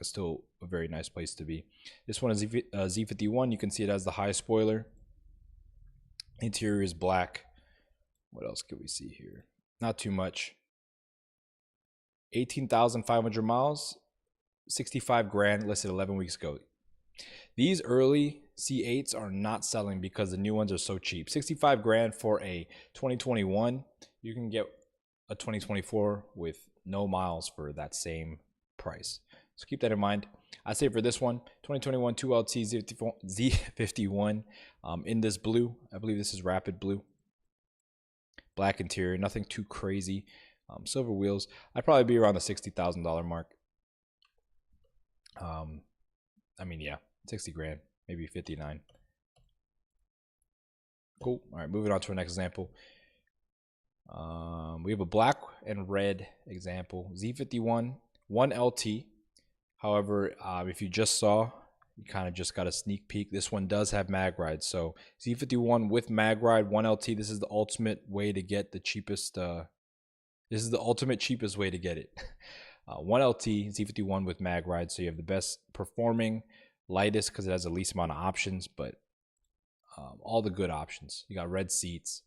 still a very nice place to be. This one is Z51. You can see it has the high spoiler. Interior is black. What else can we see here? Not too much. 18,500 miles, 65 grand, listed 11 weeks ago. These early C8s are not selling because the new ones are so cheap. 65 grand for a 2021. You can get a 2024 with no miles for that same price. So keep that in mind. I say for this one, 2021 2LT Z51 in this blue. I believe this is rapid blue. Black interior, nothing too crazy. Silver wheels. I'd probably be around the $60,000 mark. I mean, yeah, 60 grand, maybe 59. Cool. All right, moving on to our next example. We have a black and red example, Z51, 1LT. However, if you just saw, you kind of just got a sneak peek. This one does have mag ride. So Z51 with mag ride, 1LT. This is the ultimate way to get the cheapest. This is the ultimate cheapest way to get it. 1LT Z51 with mag ride. So you have the best performing, lightest because it has the least amount of options, but all the good options. You got red seats,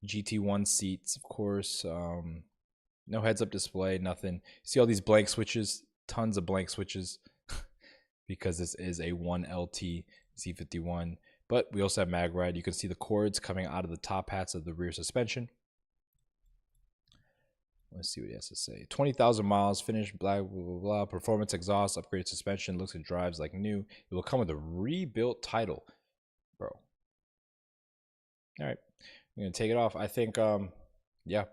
GT1 seats, of course. No heads-up display, nothing. See all these blank switches, tons of blank switches, because this is a 1LT Z51. But we also have mag ride. You can see the cords coming out of the top hats of the rear suspension. Let's see what he has to say. 20,000 miles, finished, blah, blah, blah, blah. Performance exhaust, upgraded suspension, looks and drives like new. It will come with a rebuilt title. Bro. All right. I'm going to take it off. I think, yeah.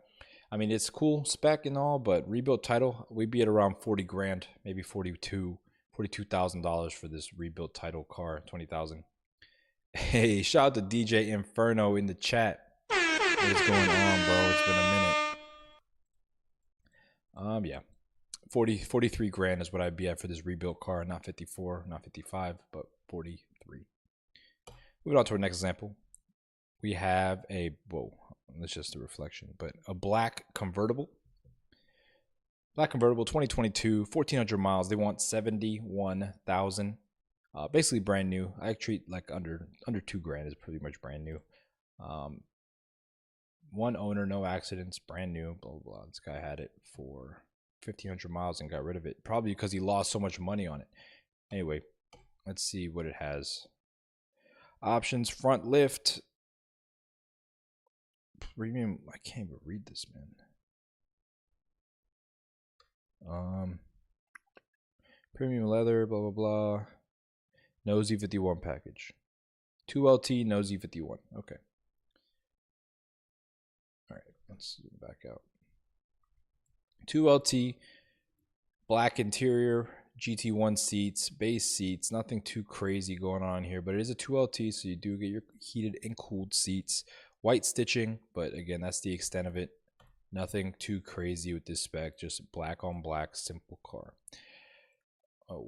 I mean, it's cool spec and all, but rebuilt title, we'd be at around 40 grand, maybe $42,000 for this rebuilt title car, 20,000. Hey, shout out to DJ Inferno in the chat. What is going on, bro? It's been a minute. Yeah, 43 grand is what I'd be at for this rebuilt car. Not 54, not 55, but 43. Moving on to our next example. We have a, whoa, that's just a reflection, but a black convertible. Black convertible, 2022, 1,400 miles. They want 71,000. Basically brand new. I treat like under 2 grand is pretty much brand new. One owner, no accidents, brand new, blah, blah, blah. This guy had it for 1,500 miles and got rid of it. Probably because he lost so much money on it. Anyway, let's see what it has. Options, front lift. Premium, I can't even read this, man. Premium leather, blah, blah, blah. No Z51 package. 2LT, no Z51. Okay. All right, let's back out. 2LT, black interior, GT1 seats, base seats, nothing too crazy going on here, but it is a 2LT, so you do get your heated and cooled seats. White stitching, but again, that's the extent of it. Nothing too crazy with this spec, just black on black, simple car. Oh,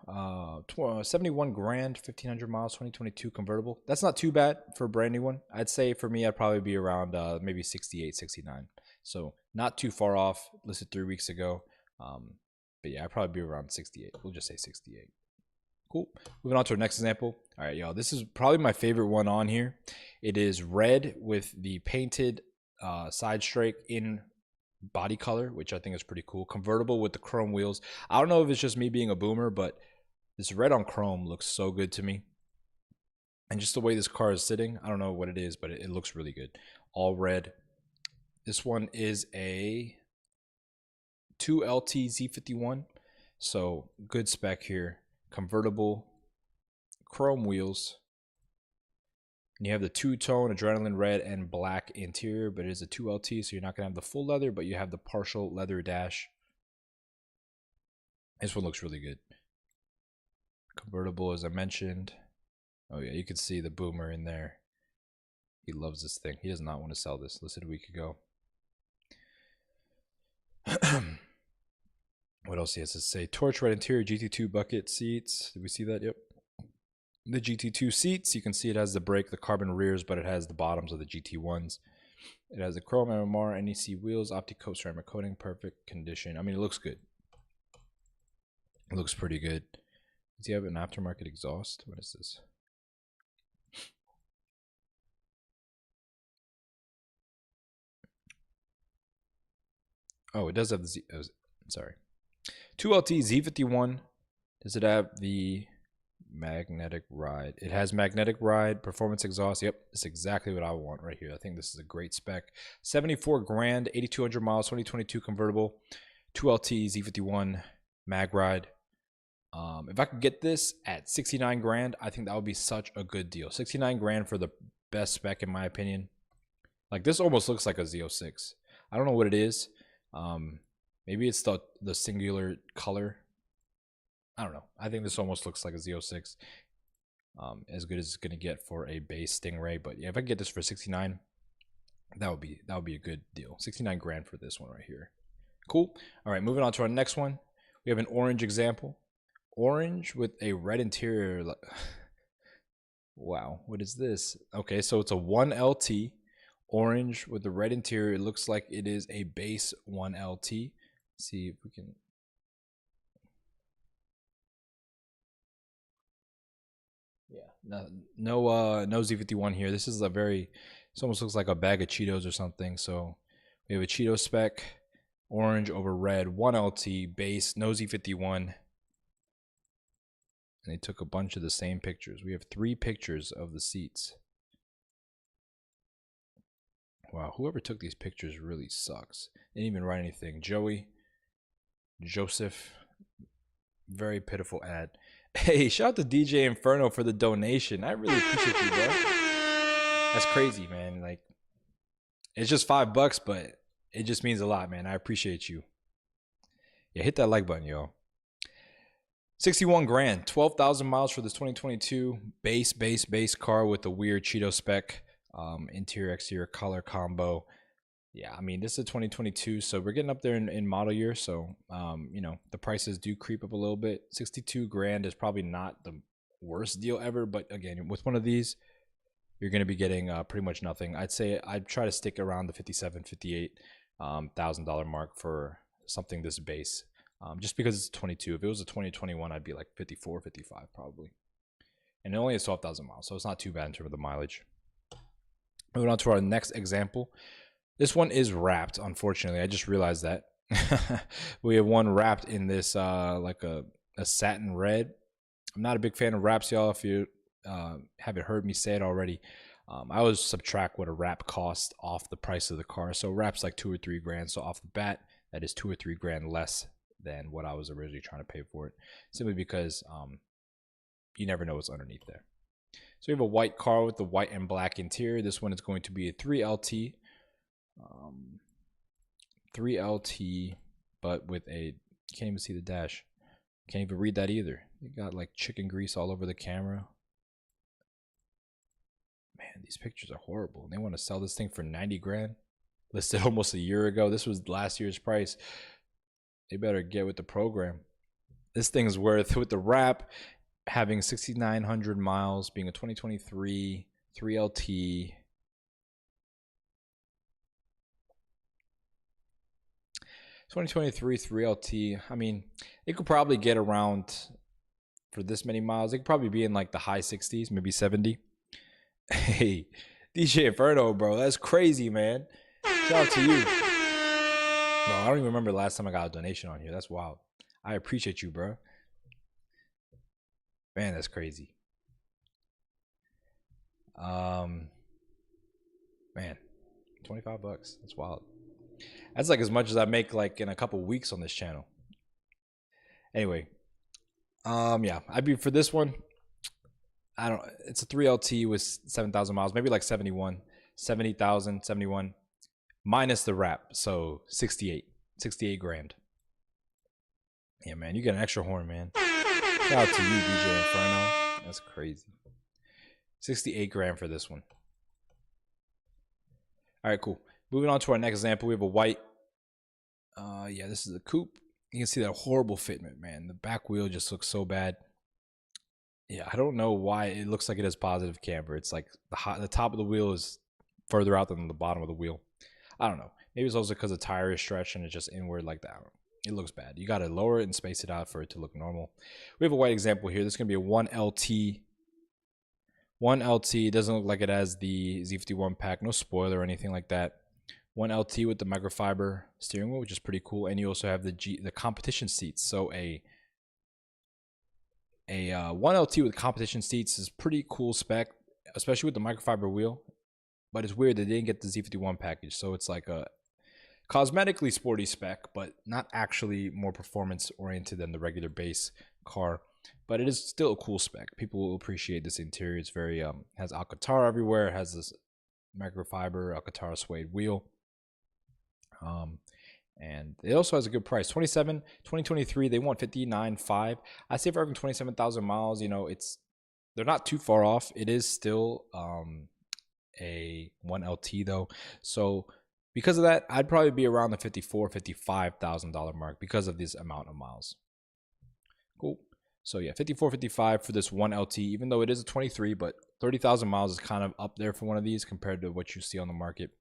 whoa. 71 grand, 1,500 miles, 2022 convertible. That's not too bad for a brand new one. I'd say for me, I'd probably be around maybe 68, 69. So not too far off, listed 3 weeks ago. But yeah, I'd probably be around 68. We'll just say 68. Cool. Moving on to our next example. All right, y'all. This is probably my favorite one on here. It is red with the painted side strake in body color, which I think is pretty cool. Convertible with the chrome wheels. I don't know if it's just me being a boomer, but this red on chrome looks so good to me. And just the way this car is sitting, I don't know what it is, but it looks really good. All red. This one is a 2LT Z51. So good spec here. Convertible, chrome wheels. And you have the two-tone adrenaline red and black interior, but it is a 2LT, so you're not going to have the full leather, but you have the partial leather dash. This one looks really good. Convertible, as I mentioned. Oh yeah, you can see the boomer in there. He loves this thing. He does not want to sell this. Listed a week ago. What else he has to say? Torch red interior, GT2 bucket seats. Did we see that? Yep. The GT2 seats, you can see it has the brake, the carbon rears, but it has the bottoms of the GT1s. It has the chrome MMR, NEC wheels, OptiCoat ceramic coating, perfect condition. I mean, it looks good. It looks pretty good. Does he have an aftermarket exhaust? What is this? Oh, it does have the Z. Oh, sorry. 2LT Z51. Does it have the magnetic ride? It has magnetic ride, performance exhaust. Yep, it's exactly what I want right here. I think this is a great spec. 74 grand, 8,200 miles, 2022 convertible. 2LT Z51 mag ride. If I could get this at 69 grand, I think that would be such a good deal. 69 grand for the best spec in my opinion. Like this almost looks like a Z06. I don't know what it is. Maybe it's the singular color. I don't know. I think this almost looks like a Z06. As good as it's gonna get for a base Stingray. But yeah, if I can get this for 69, that would be a good deal. 69 grand for this one right here. Cool. All right, moving on to our next one. We have an orange example. Orange with a red interior. Wow, what is this? Okay, so it's a 1LT orange with the red interior. It looks like it is a base 1LT. See if we can. Yeah, no Z51 here. This is a very, this almost looks like a bag of Cheetos or something. So we have a Cheeto spec, orange over red, 1LT base, no Z51. And they took a bunch of the same pictures. We have 3 pictures of the seats. Wow, whoever took these pictures really sucks. They didn't even write anything. Joseph, very pitiful ad. Hey, shout out to DJ Inferno for the donation. I really appreciate you, bro. That's crazy, man. Like, it's just $5, but it just means a lot, man. I appreciate you. Yeah, hit that like button, yo. 61 grand, 12,000 miles for this 2022 base car with the weird Cheeto spec, interior exterior color combo. Yeah, I mean, this is a 2022, so we're getting up there in model year. So, you know, the prices do creep up a little bit. 62 grand is probably not the worst deal ever, but again, with one of these, you're going to be getting pretty much nothing. I'd say I'd try to stick around the 57, 58 $1,000 mark for something this base. Just because it's 22. If it was a 2021, I'd be like 54, 55 probably. And it only has 12,000 miles, so it's not too bad in terms of the mileage. Moving on to our next example. This one is wrapped, unfortunately. I just realized that. We have one wrapped in this like a satin red. I'm not a big fan of wraps, y'all. If you haven't heard me say it already, I always subtract what a wrap costs off the price of the car. So wrap's like 2 or 3 grand. So off the bat, that is 2 or 3 grand less than what I was originally trying to pay for it, simply because you never know what's underneath there. So we have a white car with the white and black interior. This one is going to be a 3LT. 3LT, but with a, you can't even see the dash. Can't even read that either. They got like chicken grease all over the camera. Man, these pictures are horrible. They want to sell this thing for 90 grand. Listed almost a year ago. This was last year's price. They better get with the program. This thing's worth, with the wrap, having 6,900 miles, being a 2023 3LT. 2023 3LT. I mean, it could probably get around, for this many miles, it could probably be in like the high 60s, maybe 70. Hey, DJ Inferno, bro, that's crazy, man. Shout out to you. Bro, I don't even remember the last time I got a donation on here. That's wild. I appreciate you, bro. Man, that's crazy. Man, $25. That's wild. That's like as much as I make like in a couple weeks on this channel. Anyway, yeah, I'd be for this one. I don't. It's a 3LT with 7,000 miles, maybe like 71, 70,000, 71. Minus the wrap, so 68 grand. Yeah, man, you get an extra horn, man. Shout out to you, DJ Inferno. That's crazy. 68 grand for this one. All right, cool. Moving on to our next example, we have a white. Yeah, this is a coupe. You can see that horrible fitment, man. The back wheel just looks so bad. Yeah, I don't know why it looks like it has positive camber. It's like the top of the wheel is further out than the bottom of the wheel. I don't know. Maybe it's also because the tire is stretched and it's just inward like that. It looks bad. You got to lower it and space it out for it to look normal. We have a white example here. This is going to be a 1LT. 1LT. It doesn't look like it has the Z51 pack. No spoiler or anything like that. 1LT with the microfiber steering wheel, which is pretty cool. And you also have the competition seats. So a 1LT with competition seats is pretty cool spec, especially with the microfiber wheel. But it's weird they didn't get the Z51 package. So it's like a cosmetically sporty spec, but not actually more performance oriented than the regular base car. But it is still a cool spec. People will appreciate this interior. It's very has Alcantara everywhere. It has this microfiber Alcantara suede wheel. And it also has a good price. 2023, they want 59.5. I say for every 27,000 miles, you know, they're not too far off. It is still a 1LT though. So because of that, I'd probably be around the $55,000 mark because of this amount of miles. Cool. So yeah, 55 for this 1LT, even though it is a 23, but 30,000 miles is kind of up there for one of these compared to what you see on the market.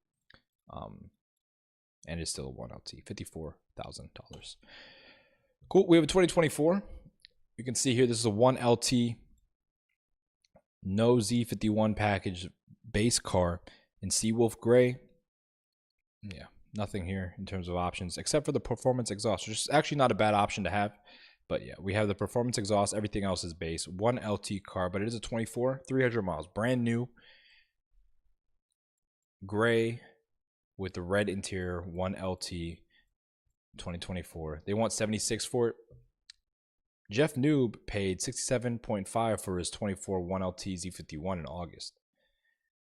And it's still a 1LT, $54,000. Cool. We have a 2024. You can see here, this is a 1LT, no Z51 package base car in Seawolf Gray. Yeah, nothing here in terms of options except for the performance exhaust, which is actually not a bad option to have. But yeah, we have the performance exhaust. Everything else is base. 1LT car, but it is a 24, 300 miles, brand new, gray with the red interior, 1LT, 2024. They want 76 for it. Jeff Noob paid 67.5 for his 24 1LT Z51 in August.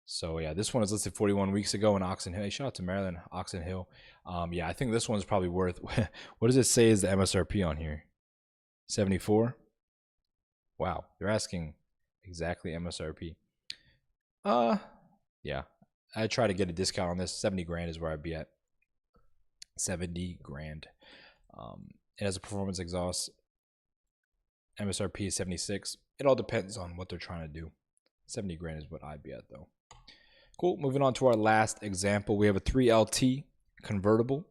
So yeah, this one is listed 41 weeks ago in Oxon Hill. Hey, shout out to Maryland, Oxon Hill. Yeah, I think this one's probably worth. What does it say is the MSRP on here? 74. Wow, they're asking exactly MSRP. Yeah, I try to get a discount on this. 70 grand is where I'd be at. 70 grand. It has a performance exhaust. MSRP is 76. It all depends on what they're trying to do. 70 grand is what I'd be at though. Cool. Moving on to our last example. We have a 3LT convertible.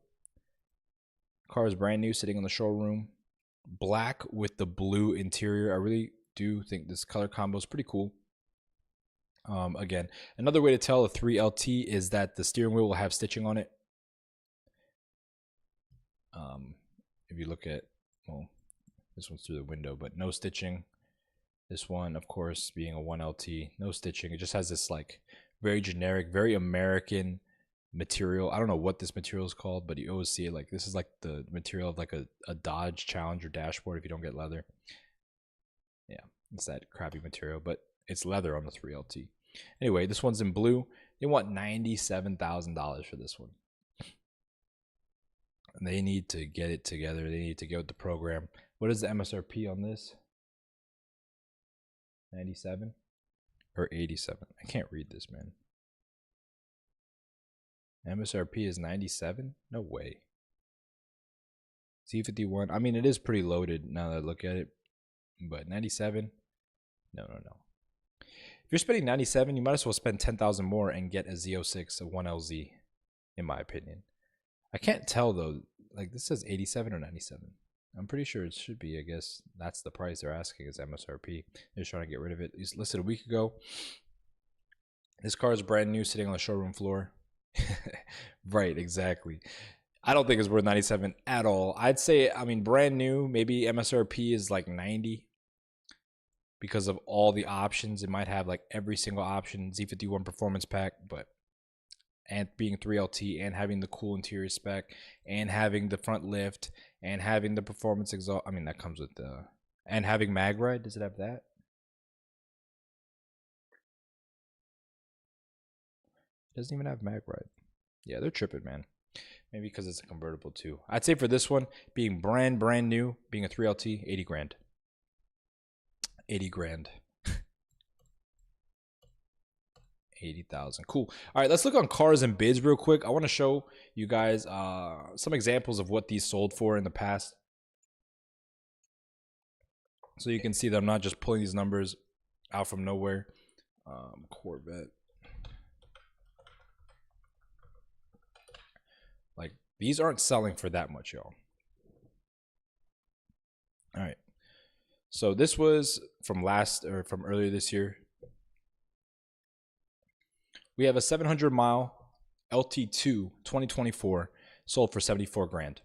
Car is brand new, sitting on the showroom. Black with the blue interior. I really do think this color combo is pretty cool. Again, another way to tell a 3LT is that the steering wheel will have stitching on it. If you look at, well, this one's through the window, but no stitching. This one, of course, being a 1LT, no stitching. It just has this like very generic, very American material. I don't know what this material is called, but you always see it like this is like the material of like a Dodge Challenger dashboard if you don't get leather. Yeah, it's that crappy material, but it's leather on the 3LT. Anyway, this one's in blue. They want $97,000 for this one. And they need to get it together. They need to go with the program. What is the MSRP on this? 97 or 87? I can't read this, man. MSRP is 97? No way. Z51. I mean, it is pretty loaded now that I look at it. But 97? No. If you're spending 97, you might as well spend 10,000 more and get a Z06, a 1LZ, in my opinion. I can't tell though. Like this says 87 or 97. I'm pretty sure it should be. I guess that's the price they're asking is MSRP. They're just trying to get rid of it. It's listed a week ago. This car is brand new, sitting on the showroom floor. Right, exactly. I don't think it's worth 97 at all. I'd say, I mean, brand new, maybe MSRP is like 90 because of all the options. It might have like every single option, Z51 performance pack, but and being 3LT and having the cool interior spec and having the front lift and having the performance exhaust. I mean, that comes with the, and having mag ride. Does it have that? It doesn't even have mag ride. Yeah, they're tripping, man. Maybe because it's a convertible too. I'd say for this one, being brand new, being a 3LT, 80 grand. 80 grand. 80,000. Cool. All right, let's look on cars and bids real quick. I want to show you guys some examples of what these sold for in the past. So you can see that I'm not just pulling these numbers out from nowhere. Corvette. Like, these aren't selling for that much, y'all. All right. So this was from earlier this year. We have a 700 mile LT2 2024 sold for 74 grand.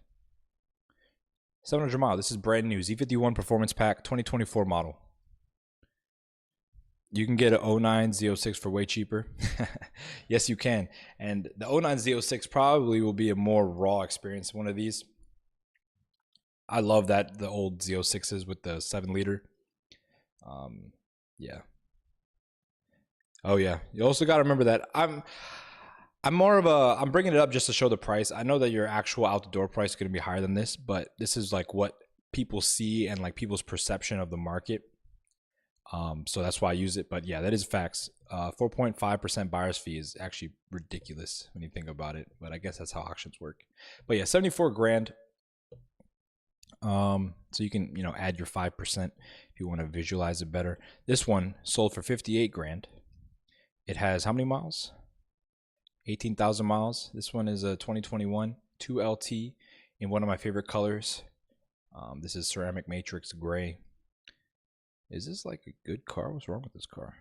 700 mile. This is brand new. Z51 Performance Pack 2024 model. You can get an 09 Z06 for way cheaper. Yes, you can. And the 09 Z06 probably will be a more raw experience than one of these. I love that, the old Z06s with the 7-liter. Yeah. Oh yeah. You also got to remember that I'm bringing it up just to show the price. I know that your actual out the door price is going to be higher than this, but this is like what people see and like people's perception of the market. So that's why I use it. But yeah, that is facts. 4.5% buyer's fee is actually ridiculous when you think about it. But I guess that's how auctions work. But yeah, 74 grand. So you can, add your 5% if you want to visualize it better. This one sold for 58 grand. It has how many miles? 18,000 miles. This one is a 2021 2LT in one of my favorite colors. This is ceramic matrix gray. Is this like a good car? What's wrong with this car?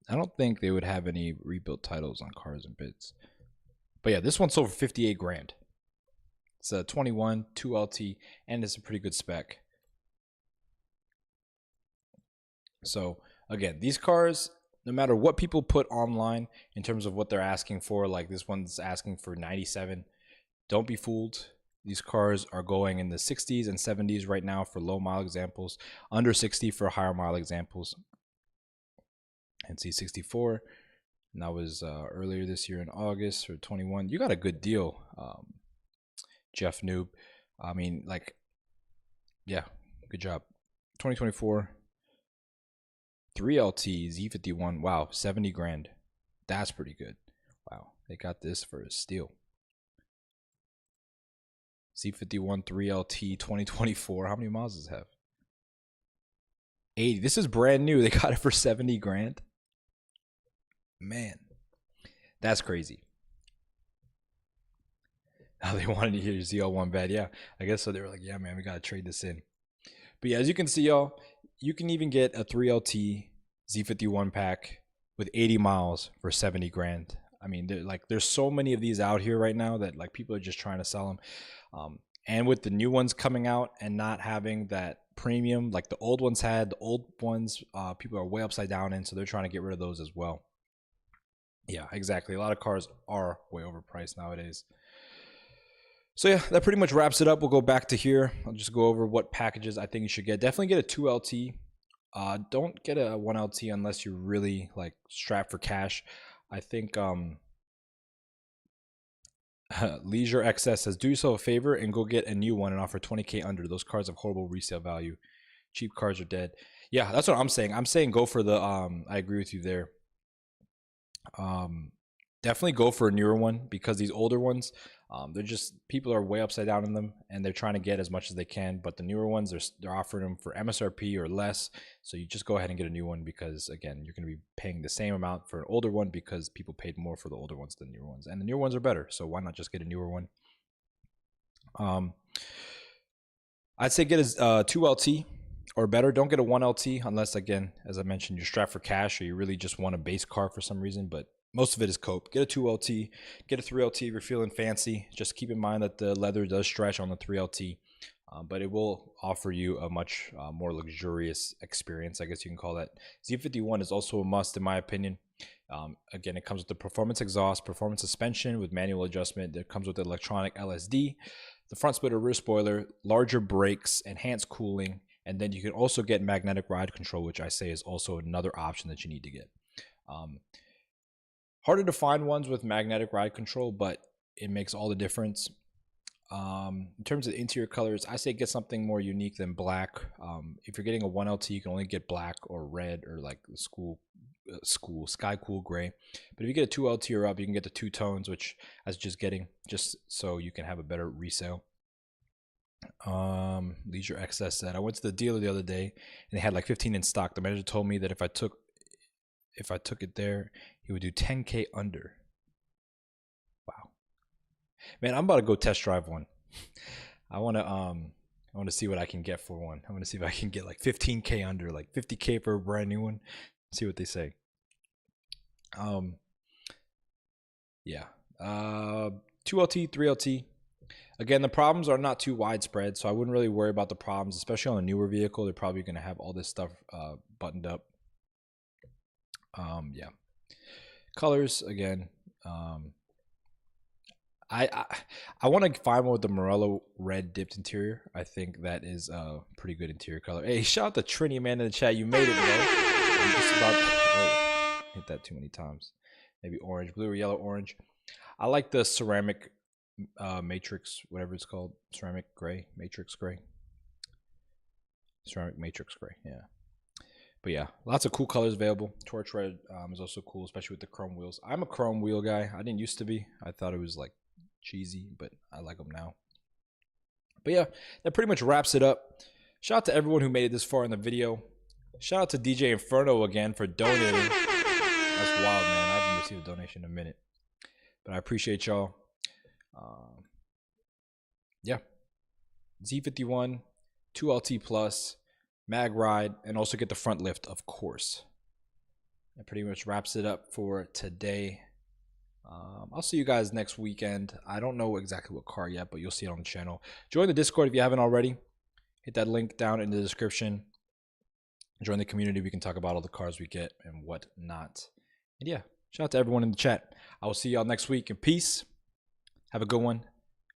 I don't think they would have any rebuilt titles on cars and bids. But yeah, this one sold for 58 grand. It's a 21 2LT and it's a pretty good spec. So again, these cars, no matter what people put online in terms of what they're asking for, like this one's asking for 97, don't be fooled. These cars are going in the 60s and 70s right now for low mile examples, under 60 for higher mile examples. And see 64, and that was earlier this year in August or 21. You got a good deal, Jeff Noob. I mean, like, yeah, good job. 2024 3LT Z51. Wow, 70 grand. That's pretty good. Wow, they got this for a steal. Z51 3LT 2024. How many miles does it have? 80. This is brand new. They got it for 70 grand. Man, that's crazy. Now they wanted to hear ZL1 bad. Yeah, I guess so. They were like, yeah, man, we got to trade this in. But yeah, as you can see, y'all, you can even get a 3LT Z51 pack with 80 miles for 70 grand. I mean, there's so many of these out here right now that like people are just trying to sell them. And with the new ones coming out and not having that premium like the old ones had, the old ones people are way upside down in, so they're trying to get rid of those as well. Yeah, exactly. A lot of cars are way overpriced nowadays. So yeah, that pretty much wraps it up. We'll go back to here. I'll just go over what packages I think you should get. Definitely get a 2LT. Don't get a 1LT unless you're really like strapped for cash. I think Leisure XS says, do yourself a favor and go get a new one and offer 20K under. Those cars have horrible resale value. Cheap cars are dead. Yeah, that's what I'm saying. I'm saying go for the I agree with you there. Definitely go for a newer one, because these older ones, they're just, people are way upside down in them and they're trying to get as much as they can. But the newer ones, they're offering them for MSRP or less. So you just go ahead and get a new one, because again, you're going to be paying the same amount for an older one because people paid more for the older ones than the newer ones, and the newer ones are better. So why not just get a newer one? I'd say get a 2LT or better. Don't get a 1LT unless, again, as I mentioned, you're strapped for cash or you really just want a base car for some reason, but most of it is cope. Get a 2LT, get a 3LT if you're feeling fancy. Just keep in mind that the leather does stretch on the 3LT, but it will offer you a much more luxurious experience, I guess you can call that. Z51 is also a must in my opinion. Again, it comes with the performance exhaust, performance suspension with manual adjustment. It comes with the electronic LSD, the front splitter rear spoiler, larger brakes, enhanced cooling, and then you can also get magnetic ride control, which I say is also another option that you need to get. Harder to find ones with magnetic ride control, but it makes all the difference. In terms of interior colors, I say get something more unique than black. If you're getting a 1LT, you can only get black or red or like the sky cool gray. But if you get a 2LT or up, you can get the two tones, which I was just getting, just so you can have a better resale. Leisure XS said, I went to the dealer the other day and they had like 15 in stock. The manager told me that if I took it there, he would do 10K under. Wow, man, I'm about to go test drive one. I want to see what I can get for one. I want to see if I can get like 15K under, like 50K for a brand new one. See what they say. Yeah. 2LT, 3LT. Again, the problems are not too widespread, so I wouldn't really worry about the problems, especially on a newer vehicle. They're probably going to have all this stuff buttoned up. Yeah. Colors, again. I want to find one with the Morello red dipped interior. I think that is a pretty good interior color. Hey, shout out to Trini, man, in the chat. You made it, bro. I'm just about to hit that too many times. Maybe orange, blue or yellow, orange. I like the ceramic matrix, whatever it's called. Ceramic gray, matrix gray. Ceramic matrix gray, yeah. But yeah, lots of cool colors available. Torch red is also cool, especially with the chrome wheels. I'm a chrome wheel guy. I didn't used to be. I thought it was like cheesy, but I like them now. But yeah, that pretty much wraps it up. Shout out to everyone who made it this far in the video. Shout out to DJ Inferno again for donating. That's wild, man. I haven't received a donation in a minute, but I appreciate y'all. Yeah, Z51, 2LT Plus, mag ride, and also get the front lift, of course. That pretty much wraps it up for today. I'll see you guys next weekend. I don't know exactly what car yet, but you'll see it on the channel. Join the Discord if you haven't already. Hit that link down in the description. Join the community. We can talk about all the cars we get and whatnot. And yeah, shout out to everyone in the chat. I will see y'all next week. And peace. Have a good one.